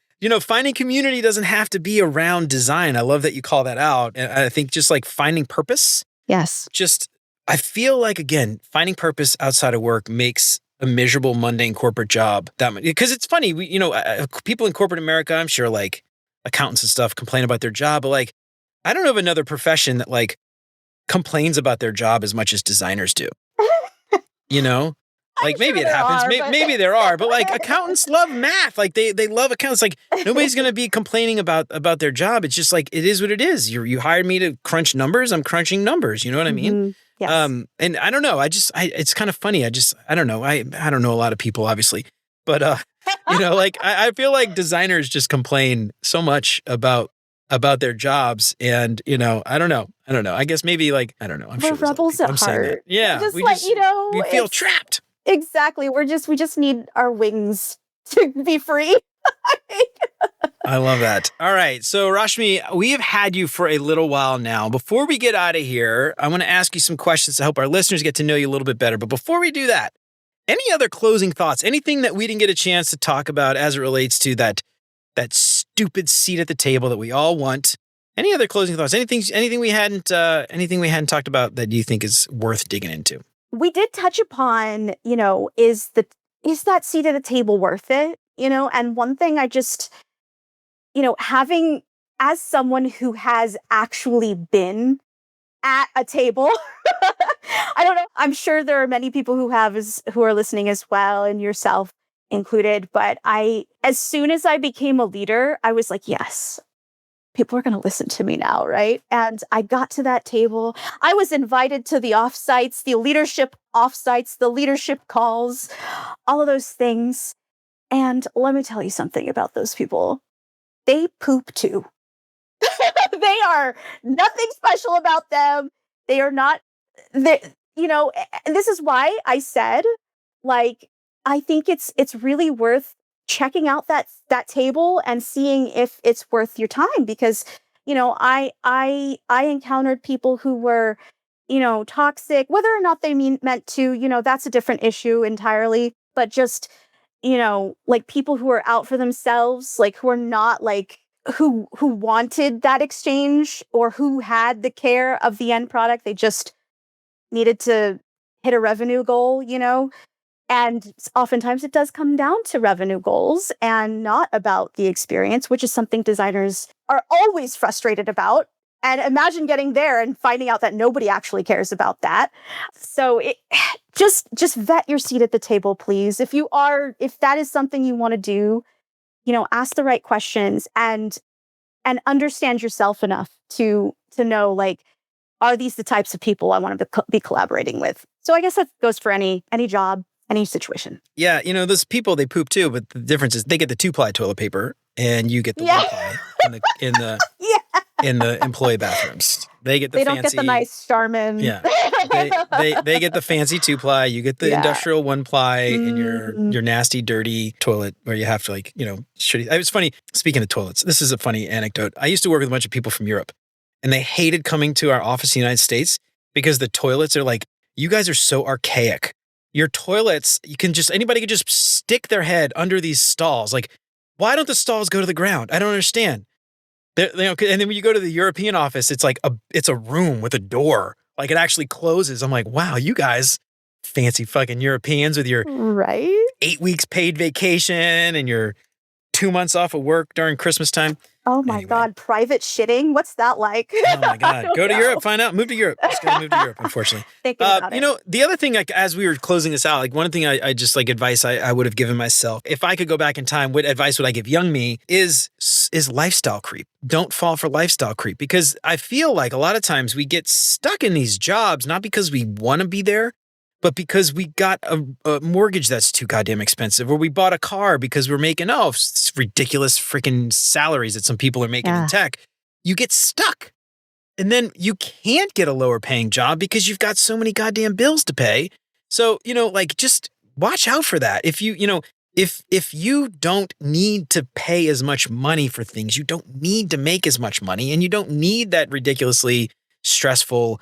finding community doesn't have to be around design. I love that you call that out. And I think just like finding purpose. Yes. I feel like, again, finding purpose outside of work makes a miserable, mundane corporate job that much. Because it's funny, people in corporate America, I'm sure like accountants and stuff complain about their job, but like, I don't know of another profession that like complains about their job as much as designers do. Like maybe it happens. Maybe there are, but like accountants love math. Like they love accountants. Like nobody's going to be complaining about their job. It's just like, it is what it is. You hired me to crunch numbers. I'm crunching numbers. You know what I mean? Mm-hmm. Yes. And I don't know. It's kind of funny. I don't know. I don't know a lot of people obviously, but like I feel like designers just complain so much about their jobs. And, I don't know. I guess maybe like, I don't know. I'm We're sure rebels at heart. Yeah. Just we feel trapped. Exactly. We just need our wings to be free. I love that. All right. So Rashmi, we have had you for a little while now. Before we get out of here, I want to ask you some questions to help our listeners get to know you a little bit better. But before we do that, any other closing thoughts? Anything that we didn't get a chance to talk about as it relates to that stupid seat at the table that we all want? Any other closing thoughts? Anything we hadn't talked about that you think is worth digging into? We did touch upon, is that seat at the table worth it? And one thing having, as someone who has actually been at a table, I don't know. I'm sure there are many people who are listening as well, and yourself included. But as soon as I became a leader, I was like, yes, people are going to listen to me now, right? And I got to that table. I was invited to the offsites, the leadership offsites, the leadership calls, all of those things. And let me tell you something about those people. They poop too. They are nothing special about them. They are not, and this is why I said, like, I think it's really worth checking out that table and seeing if it's worth your time, because, I encountered people who were, toxic, whether or not they meant to, that's a different issue entirely, but just, like people who are out for themselves, like who are not like, who wanted that exchange or who had the care of the end product. They just needed to hit a revenue goal. And oftentimes it does come down to revenue goals and not about the experience, which is something designers are always frustrated about. And imagine getting there and finding out that nobody actually cares about that. So just vet your seat at the table, please. If that is something you want to do, ask the right questions and understand yourself enough to know, like, are these the types of people I want to be collaborating with? So I guess that goes for any job, any situation. Yeah, those people, they poop too, but the difference is they get the 2-ply toilet paper and you get the 1-ply in the employee bathrooms. They get the they fancy. Don't get the nice Charmin. Yeah, they get the fancy 2-ply. You get the industrial 1-ply in your nasty, dirty toilet where you have to shitty. It was funny. Speaking of toilets, this is a funny anecdote. I used to work with a bunch of people from Europe, and they hated coming to our office in the United States because the toilets are like, you guys are so archaic. Your toilets, anybody could just stick their head under these stalls. Like, why don't the stalls go to the ground? I don't understand. And then when you go to the European office, it's like it's a room with a door. Like, it actually closes. I'm like, wow, you guys, fancy fucking Europeans with your 8 weeks paid vacation and your 2 months off of work during Christmas time. Oh my God, private shitting? What's that like? Oh my God. Go to Europe, find out. Move to Europe. Just gotta move to Europe, unfortunately. Thinking about it. The other thing, like, as we were closing this out, like, one thing I just, like, advice I would have given myself, if I could go back in time, what advice would I give young me is lifestyle creep. Don't fall for lifestyle creep, because I feel like a lot of times we get stuck in these jobs, not because we want to be there, but because we got a mortgage that's too goddamn expensive, or we bought a car because we're making ridiculous freaking salaries that some people are making in tech. You get stuck. And then you can't get a lower paying job because you've got so many goddamn bills to pay. So, just watch out for that. If you don't need to pay as much money for things, you don't need to make as much money, and you don't need that ridiculously stressful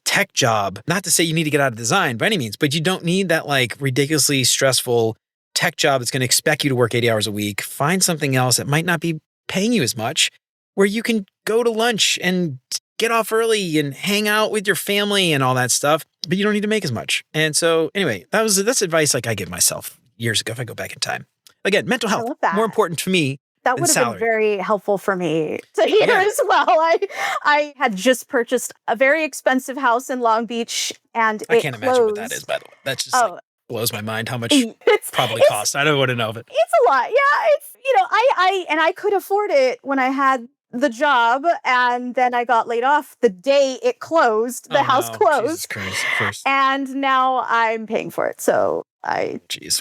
tech job. Not to say you need to get out of design by any means, but you don't need that, like, ridiculously stressful tech job that's going to expect you to work 80 hours a week. Find something else that might not be paying you as much, where you can go to lunch and get off early and hang out with your family and all that stuff, but you don't need to make as much. And so anyway, that's advice like I give myself years ago if I go back in time. Again, mental health, more important to me. That would have been very helpful for me to hear as well. I had just purchased a very expensive house in Long Beach, and I can't imagine what that is, by the way. That just blows my mind how much it probably costs. I don't want to know of it. It's a lot. Yeah, it's I could afford it when I had the job, and then I got laid off the day it closed. The house closed. Jesus Christ. And now I'm paying for it. So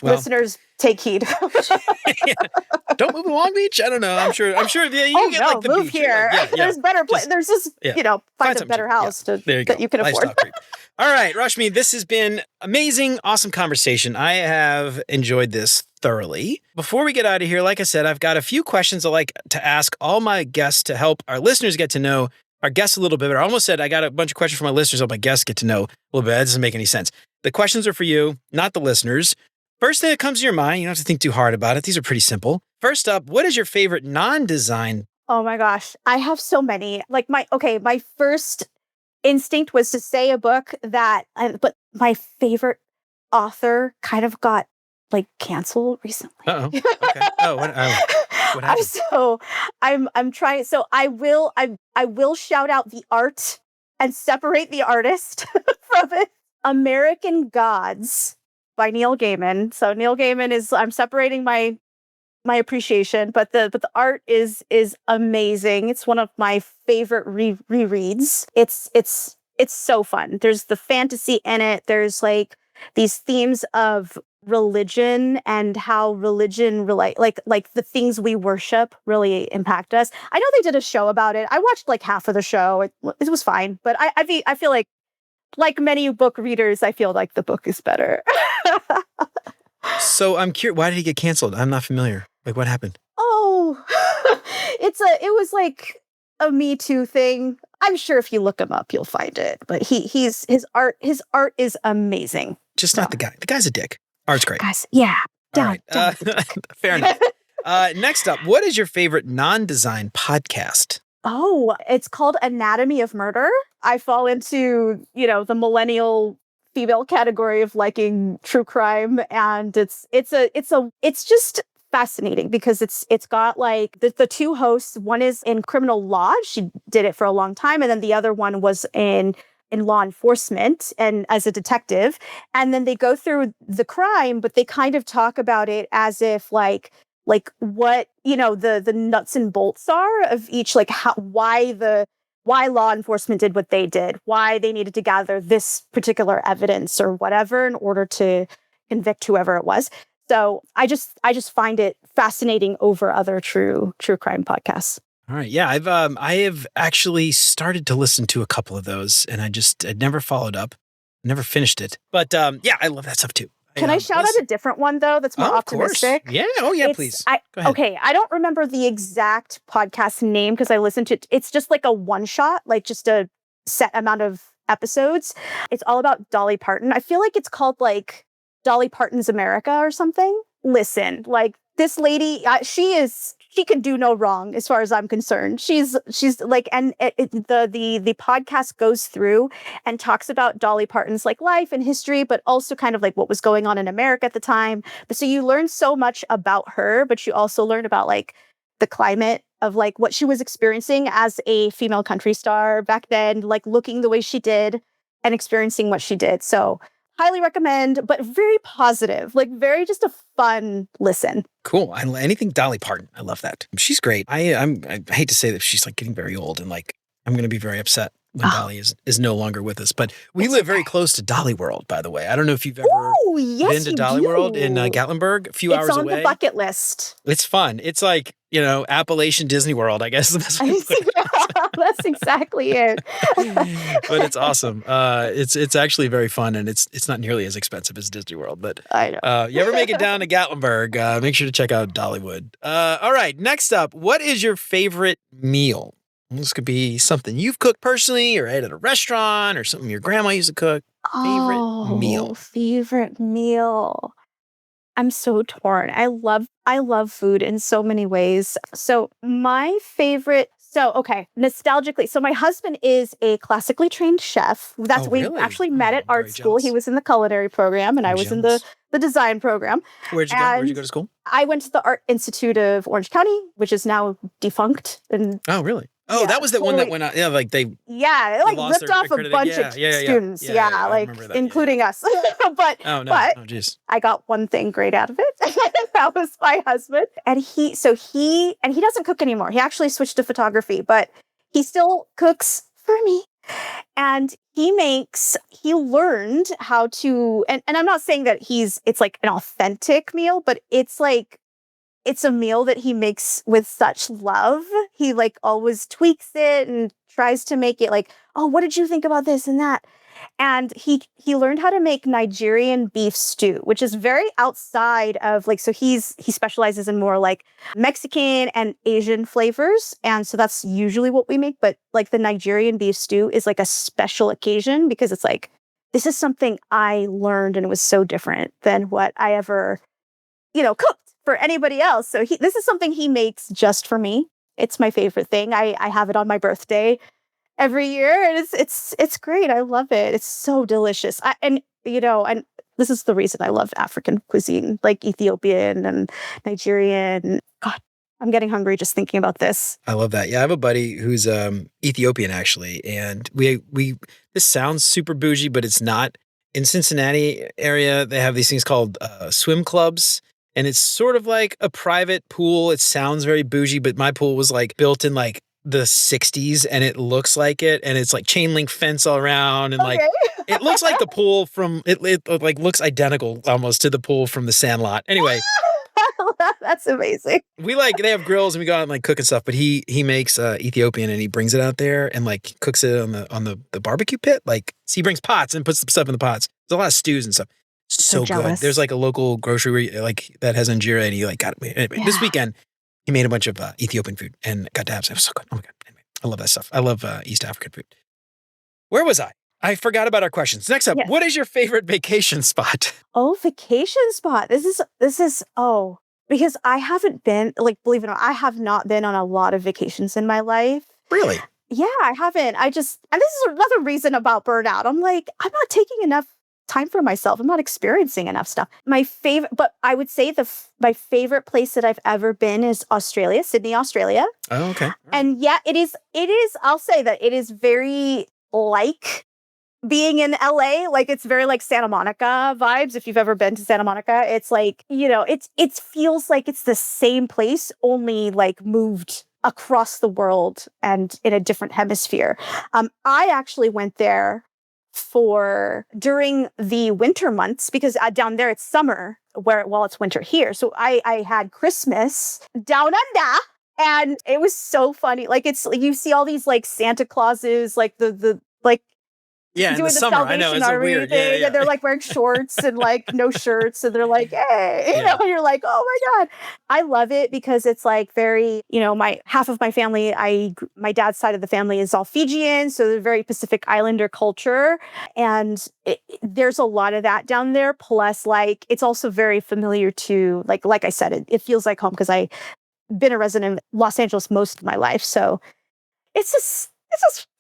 listeners, take heed. Don't move to Long Beach. I don't know. I'm sure. Yeah, you get like the move beach. here. There's better place. There's just find a better house that you can afford. All right, Rashmi, this has been amazing, awesome conversation. I have enjoyed this thoroughly. Before we get out of here, like I said, I've got a few questions I like to ask all my guests to help our listeners get to know our guests a little bit better. I almost said I got a bunch of questions from my listeners to help my guests get to know a little bit. That doesn't make any sense. The questions are for you, not the listeners. First thing that comes to your mind, you don't have to think too hard about it. These are pretty simple. First up, what is your favorite non-design? Oh my gosh, I have so many. Like my first instinct was to say a book but my favorite author kind of got like canceled recently. Uh-oh. Okay. What happened? I'm trying. So I will shout out the art and separate the artist from it. American Gods by Neil Gaiman. So Neil Gaiman is, I'm separating my appreciation, but the art is amazing. It's one of my favorite rereads. It's so fun. There's the fantasy in it. There's like these themes of religion and how religion relate, like the things we worship really impact us. I know they did a show about it. I watched like half of the show. It was fine, but I feel like many book readers, I feel like the book is better. So I'm curious, why did he get canceled? I'm not familiar. Like, what happened? Oh, it was like a Me Too thing. I'm sure if you look him up, you'll find it. But his art is amazing. Just not the guy. The guy's a dick. Art's great. Guys, yeah. All Down, right. down. Fair enough. Next up, what is your favorite non-design podcast? Oh, it's called Anatomy of Murder. I fall into, the millennial female category of liking true crime, and it's just fascinating because it's got like the two hosts. One is in criminal law. She did it for a long time, and then the other one was in law enforcement and as a detective. And then they go through the crime, but they kind of talk about it as if like what, the nuts and bolts are of each, like why law enforcement did what they did, why they needed to gather this particular evidence or whatever in order to convict whoever it was. So I just find it fascinating over other true crime podcasts. All right. Yeah, I have actually started to listen to a couple of those, and I'd never followed up, never finished it. But yeah, I love that stuff too. Can I shout out a different one though that's more optimistic? Course. Yeah. Oh yeah, please. Go ahead. Okay, I don't remember the exact podcast name because I listened to it. It's just like a one shot, like just a set amount of episodes. It's all about Dolly Parton. I feel like it's called like Dolly Parton's America or something. Listen, like this lady, she can do no wrong as far as I'm concerned. She's like, and the podcast goes through and talks about Dolly Parton's like life and history, but also kind of like what was going on in America at the time. But so you learn so much about her, but you also learn about like the climate of like what she was experiencing as a female country star back then, like looking the way she did and experiencing what she did. So highly recommend, but very positive, like very just a fun listen. Cool. Anything Dolly Parton. I love that. She's great. I hate to say that she's like getting very old, and like I'm going to be very upset when Dolly is no longer with us. But we live very close to Dolly World, by the way. I don't know if you've ever been to Dolly World in Gatlinburg, a few hours away. It's on the bucket list. It's fun. It's like, Appalachian Disney World, I guess. That's That's exactly it. But it's awesome. It's actually very fun, and it's not nearly as expensive as Disney World. But I know. You ever make it down to Gatlinburg, make sure to check out Dollywood. All right, next up, what is your favorite meal? This could be something you've cooked personally or ate at a restaurant or something your grandma used to cook. Favorite meal. I'm so torn. I love food in so many ways. So my favorite, nostalgically. So my husband is a classically trained chef. We actually met at art school. Jealous. He was in the culinary program and I was in the design program. Where'd you go? Where'd you go to school? I went to the Art Institute of Orange County, which is now defunct. And oh, really? Oh, that was the one that went out. Yeah, like they. Yeah, it like ripped off a bunch of students. Yeah, like including us. But geez. I got one thing great out of it. That was my husband, and he doesn't cook anymore. He actually switched to photography, but he still cooks for me. And he learned how to, and I'm not saying that it's like an authentic meal, but it's a meal that he makes with such love. He like always tweaks it and tries to make it like, oh, what did you think about this and that? And he learned how to make Nigerian beef stew, which is very outside of like, so he specializes in more like Mexican and Asian flavors. And so that's usually what we make. But like the Nigerian beef stew is like a special occasion because it's like, this is something I learned and it was so different than what I ever, cooked for anybody else. So this is something he makes just for me. It's my favorite thing. I have it on my birthday every year, and it's great. I love it. It's so delicious. And this is the reason I love African cuisine, like Ethiopian and Nigerian. God, I'm getting hungry just thinking about this. I love that. Yeah, I have a buddy who's Ethiopian actually, and we this sounds super bougie, but it's not. In Cincinnati area, they have these things called swim clubs, and it's sort of like a private pool. It sounds very bougie, but my pool was like built in like the 60s, and it looks like it, and it's like chain link fence all around, and like it looks like the pool from it like looks identical almost to the pool from the Sandlot. Anyway. That's amazing. They have grills and we go out and like cook and stuff, but he makes Ethiopian and he brings it out there and like cooks it on the barbecue pit. Like so he brings pots and puts the stuff in the pots. There's a lot of stews and stuff. So good. Jealous. There's like a local grocery like that has injera and he like got it. Anyway, this weekend he made a bunch of Ethiopian food and got to have some. It was so good. Oh my God. Anyway, I love that stuff. I love East African food. Where was I? I forgot about our questions. Next up, what is your favorite vacation spot? Oh, vacation spot. Because I haven't been, like, believe it or not, I have not been on a lot of vacations in my life. Really? Yeah, I haven't. And this is another reason about burnout. I'm like, I'm not taking enough time for myself. I'm not experiencing enough stuff. But I would say my favorite place that I've ever been is Australia, Sydney, Australia. Oh, okay. And yeah, it is, I'll say that it is very like being in LA, like it's very like Santa Monica vibes. If you've ever been to Santa Monica, it's like, it feels like it's the same place, only like moved across the world and in a different hemisphere. I actually went there during the winter months because down there it's summer while it's winter here. So I had Christmas down under. And it was so funny. Like you see all these like Santa Clauses, like the like yeah, doing in the summer. I know, it's weird. Yeah. And they're like wearing shorts and like no shirts. And they're like, hey, and you're like, oh my God. I love it because it's like very, half of my family, my dad's side of the family is all Fijian. So they're very Pacific Islander culture. And there's a lot of that down there. Plus like, it's also very familiar to like I said, it feels like home because I've been a resident of Los Angeles most of my life. So it's just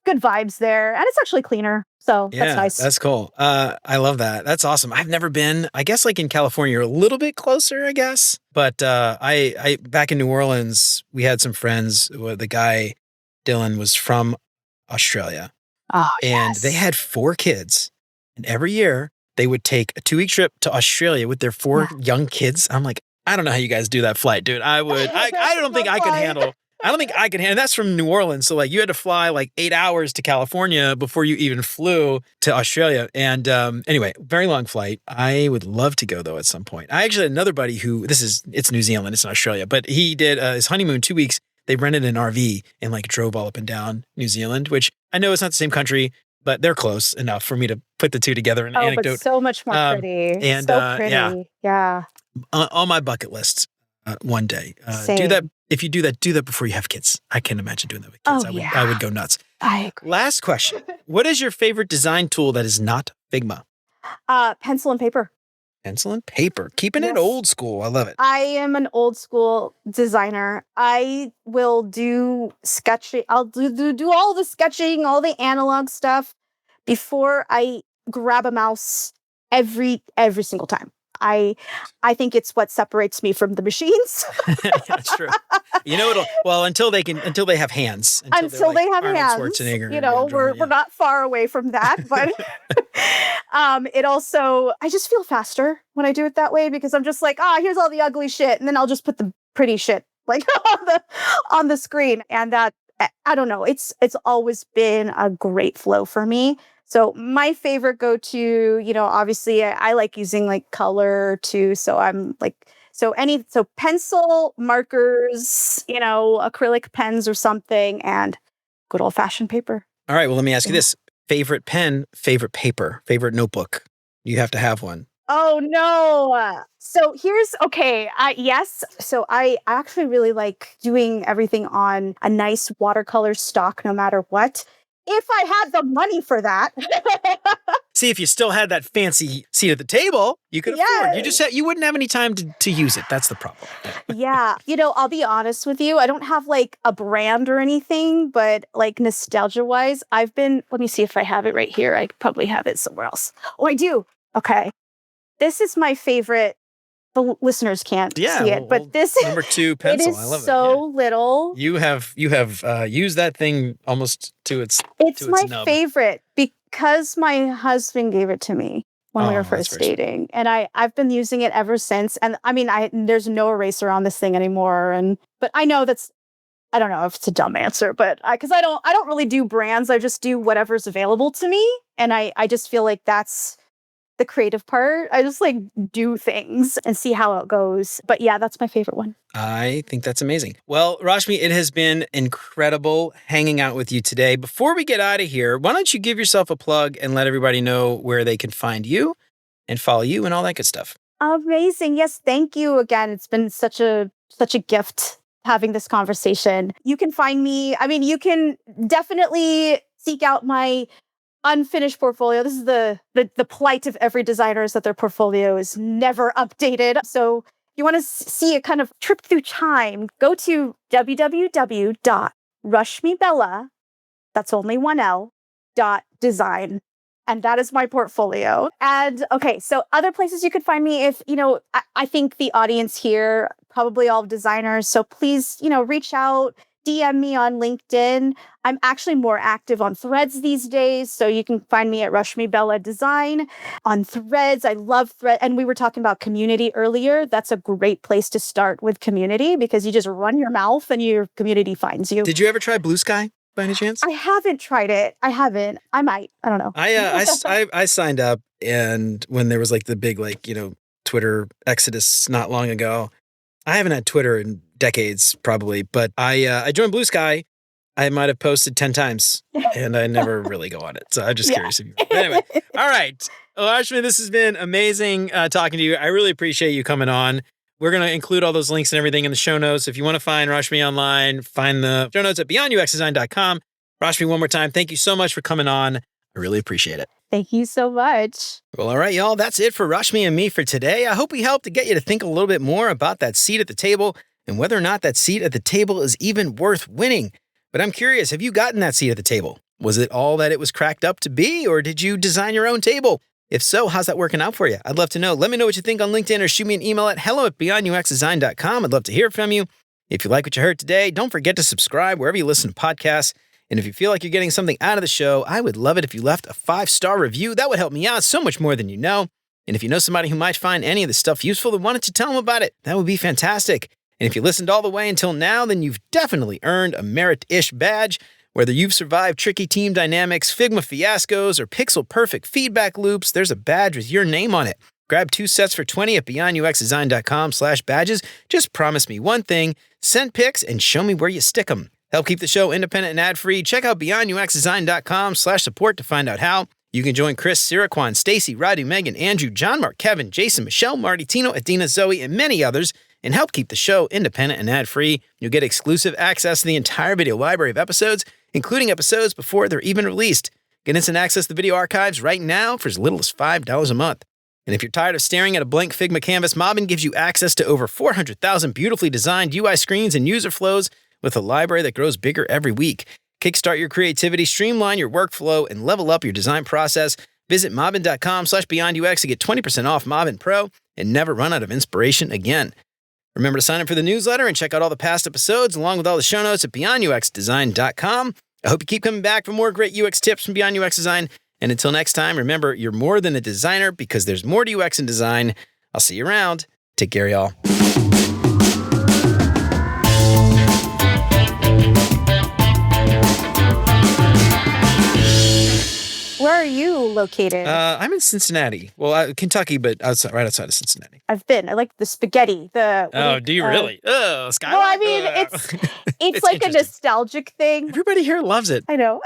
good vibes there. And it's actually cleaner. So that's nice. That's cool. I love that. That's awesome. I've never been. I guess like in California, you're a little bit closer, I guess. But I back in New Orleans, we had some friends. The guy, Dylan, was from Australia. Oh, and they had 4 kids. And every year they would take a 2-week trip to Australia with their 4 young kids. I'm like, I don't know how you guys do that flight, dude. I don't think I could handle. I don't think I could handle. That's from New Orleans. So like you had to fly like 8 hours to California before you even flew to Australia. And anyway, very long flight. I would love to go though at some point. I actually had another buddy it's New Zealand, it's not Australia, but he did his honeymoon 2 weeks. They rented an RV and like drove all up and down New Zealand, which I know it's not the same country, but they're close enough for me to put the two together in an anecdote. But so much more pretty. And so pretty. Yeah. On my bucket list one day. Same. Do that. If you do that before you have kids. I can imagine doing that with kids. I would go nuts. I agree. Last question. What is your favorite design tool that is not Figma? Pencil and paper. Pencil and paper. Keeping it old school. I love it. I am an old school designer. I will do sketching. I'll do all the sketching, all the analog stuff before I grab a mouse every single time. I think it's what separates me from the machines. That's true. Until they have hands. Until they have Arnold hands. Schwarzenegger We're not far away from that, but it also, I just feel faster when I do it that way because I'm just like, here's all the ugly shit, and then I'll just put the pretty shit like on the screen, and that I don't know. It's always been a great flow for me. So my favorite go-to, obviously I like using like color too. So I'm like, so pencil, markers, acrylic pens or something, and good old fashioned paper. All right. Well, let me ask you this. Favorite pen, favorite paper, favorite notebook. You have to have one. Oh no. So yes. So I actually really like doing everything on a nice watercolor stock, no matter what. If I had the money for that. See, if you still had that fancy seat at the table, you could afford. You wouldn't have any time to use it. That's the problem. Yeah. I'll be honest with you. I don't have like a brand or anything, but like nostalgia wise, let me see if I have it right here. I probably have it somewhere else. Oh, I do. Okay. This is my favorite the listeners can't see it, but this number 2 it pencil. is I love so little. You have used that thing almost to its my nub. favorite because my husband gave it to me when we were first dating, and I've been using it ever since. And I mean, there's no eraser on this thing anymore. But I know I don't know if it's a dumb answer, but because I don't really do brands, I just do whatever's available to me, and I just feel like that's the creative part. I just like do things and see how it goes. But yeah, that's my favorite one. I think that's amazing. Well, Rashmi, it has been incredible hanging out with you today. Before we get out of here, why don't you give yourself a plug and let everybody know where they can find you and follow you and all that good stuff. Amazing. Yes, thank you again. It's been such a gift having this conversation. You can find me. I mean, you can definitely seek out my unfinished portfolio. This is the plight of every designer, is that their portfolio is never updated. So you want to see a kind of trip through time, go to www.rashmibella, that's only one L, .design. And that is my portfolio. And okay, so other places you could find me, if, I think the audience here, probably all designers. So please, reach out, DM me on LinkedIn. I'm actually more active on Threads these days. So you can find me at Rashmi Bella Design on Threads. I love Threads. And we were talking about community earlier. That's a great place to start with community, because you just run your mouth and your community finds you. Did you ever try Blue Sky by any chance? I haven't tried it. I haven't. I might. I don't know. I signed up, and when there was like the big Twitter exodus not long ago, I haven't had Twitter in decades probably, but I joined Blue Sky. I might have posted 10 times and I never really go on it. So I'm just curious if you. But anyway, all right. Well, Rashmi, this has been amazing talking to you. I really appreciate you coming on. We're going to include all those links and everything in the show notes. If you want to find Rashmi online, find the show notes at beyonduxdesign.com. Rashmi, one more time, thank you so much for coming on. I really appreciate it. Thank you so much. Well, all right, y'all. That's it for Rashmi and me for today. I hope we helped to get you to think a little bit more about that seat at the table and whether or not that seat at the table is even worth winning. But I'm curious, have you gotten that seat at the table? Was it all that it was cracked up to be, or did you design your own table? If so, how's that working out for you? I'd love to know. Let me know what you think on LinkedIn, or shoot me an email at hello@beyonduxdesign.com. I'd love to hear from you. If you like what you heard today, don't forget to subscribe wherever you listen to podcasts. And if you feel like you're getting something out of the show, I would love it if you left a 5-star review. That would help me out so much more than you know. And if you know somebody who might find any of this stuff useful, then why don't you tell them about it? That would be fantastic. And if you listened all the way until now, then you've definitely earned a merit-ish badge. Whether you've survived tricky team dynamics, Figma fiascos, or pixel-perfect feedback loops, there's a badge with your name on it. Grab 2 sets for $20 at beyonduxdesign.com/badges. Just promise me one thing: send pics and show me where you stick them. Help keep the show independent and ad-free. Check out beyonduxdesign.com/support to find out how. You can join Chris, Siraquan, Stacy, Radu, Megan, Andrew, John, Mark, Kevin, Jason, Michelle, Marty, Tino, Adina, Zoe, and many others, and help keep the show independent and ad-free. You'll get exclusive access to the entire video library of episodes, including episodes before they're even released. Get instant access to the video archives right now for as little as $5 a month. And if you're tired of staring at a blank Figma canvas, Mobbin gives you access to over 400,000 beautifully designed UI screens and user flows with a library that grows bigger every week. Kickstart your creativity, streamline your workflow, and level up your design process. Visit mobbin.com/beyondux to get 20% off Mobbin Pro and never run out of inspiration again. Remember to sign up for the newsletter and check out all the past episodes along with all the show notes at beyonduxdesign.com. I hope you keep coming back for more great UX tips from Beyond UX Design. And until next time, remember, you're more than a designer, because there's more to UX and design. I'll see you around. Take care, y'all. Where are you located? I'm in Cincinnati. Well, Kentucky, but right outside of Cincinnati. I've been. I like the spaghetti. Do you really? Oh, Skyline? Well, I mean, it's like a nostalgic thing. Everybody here loves it. I know.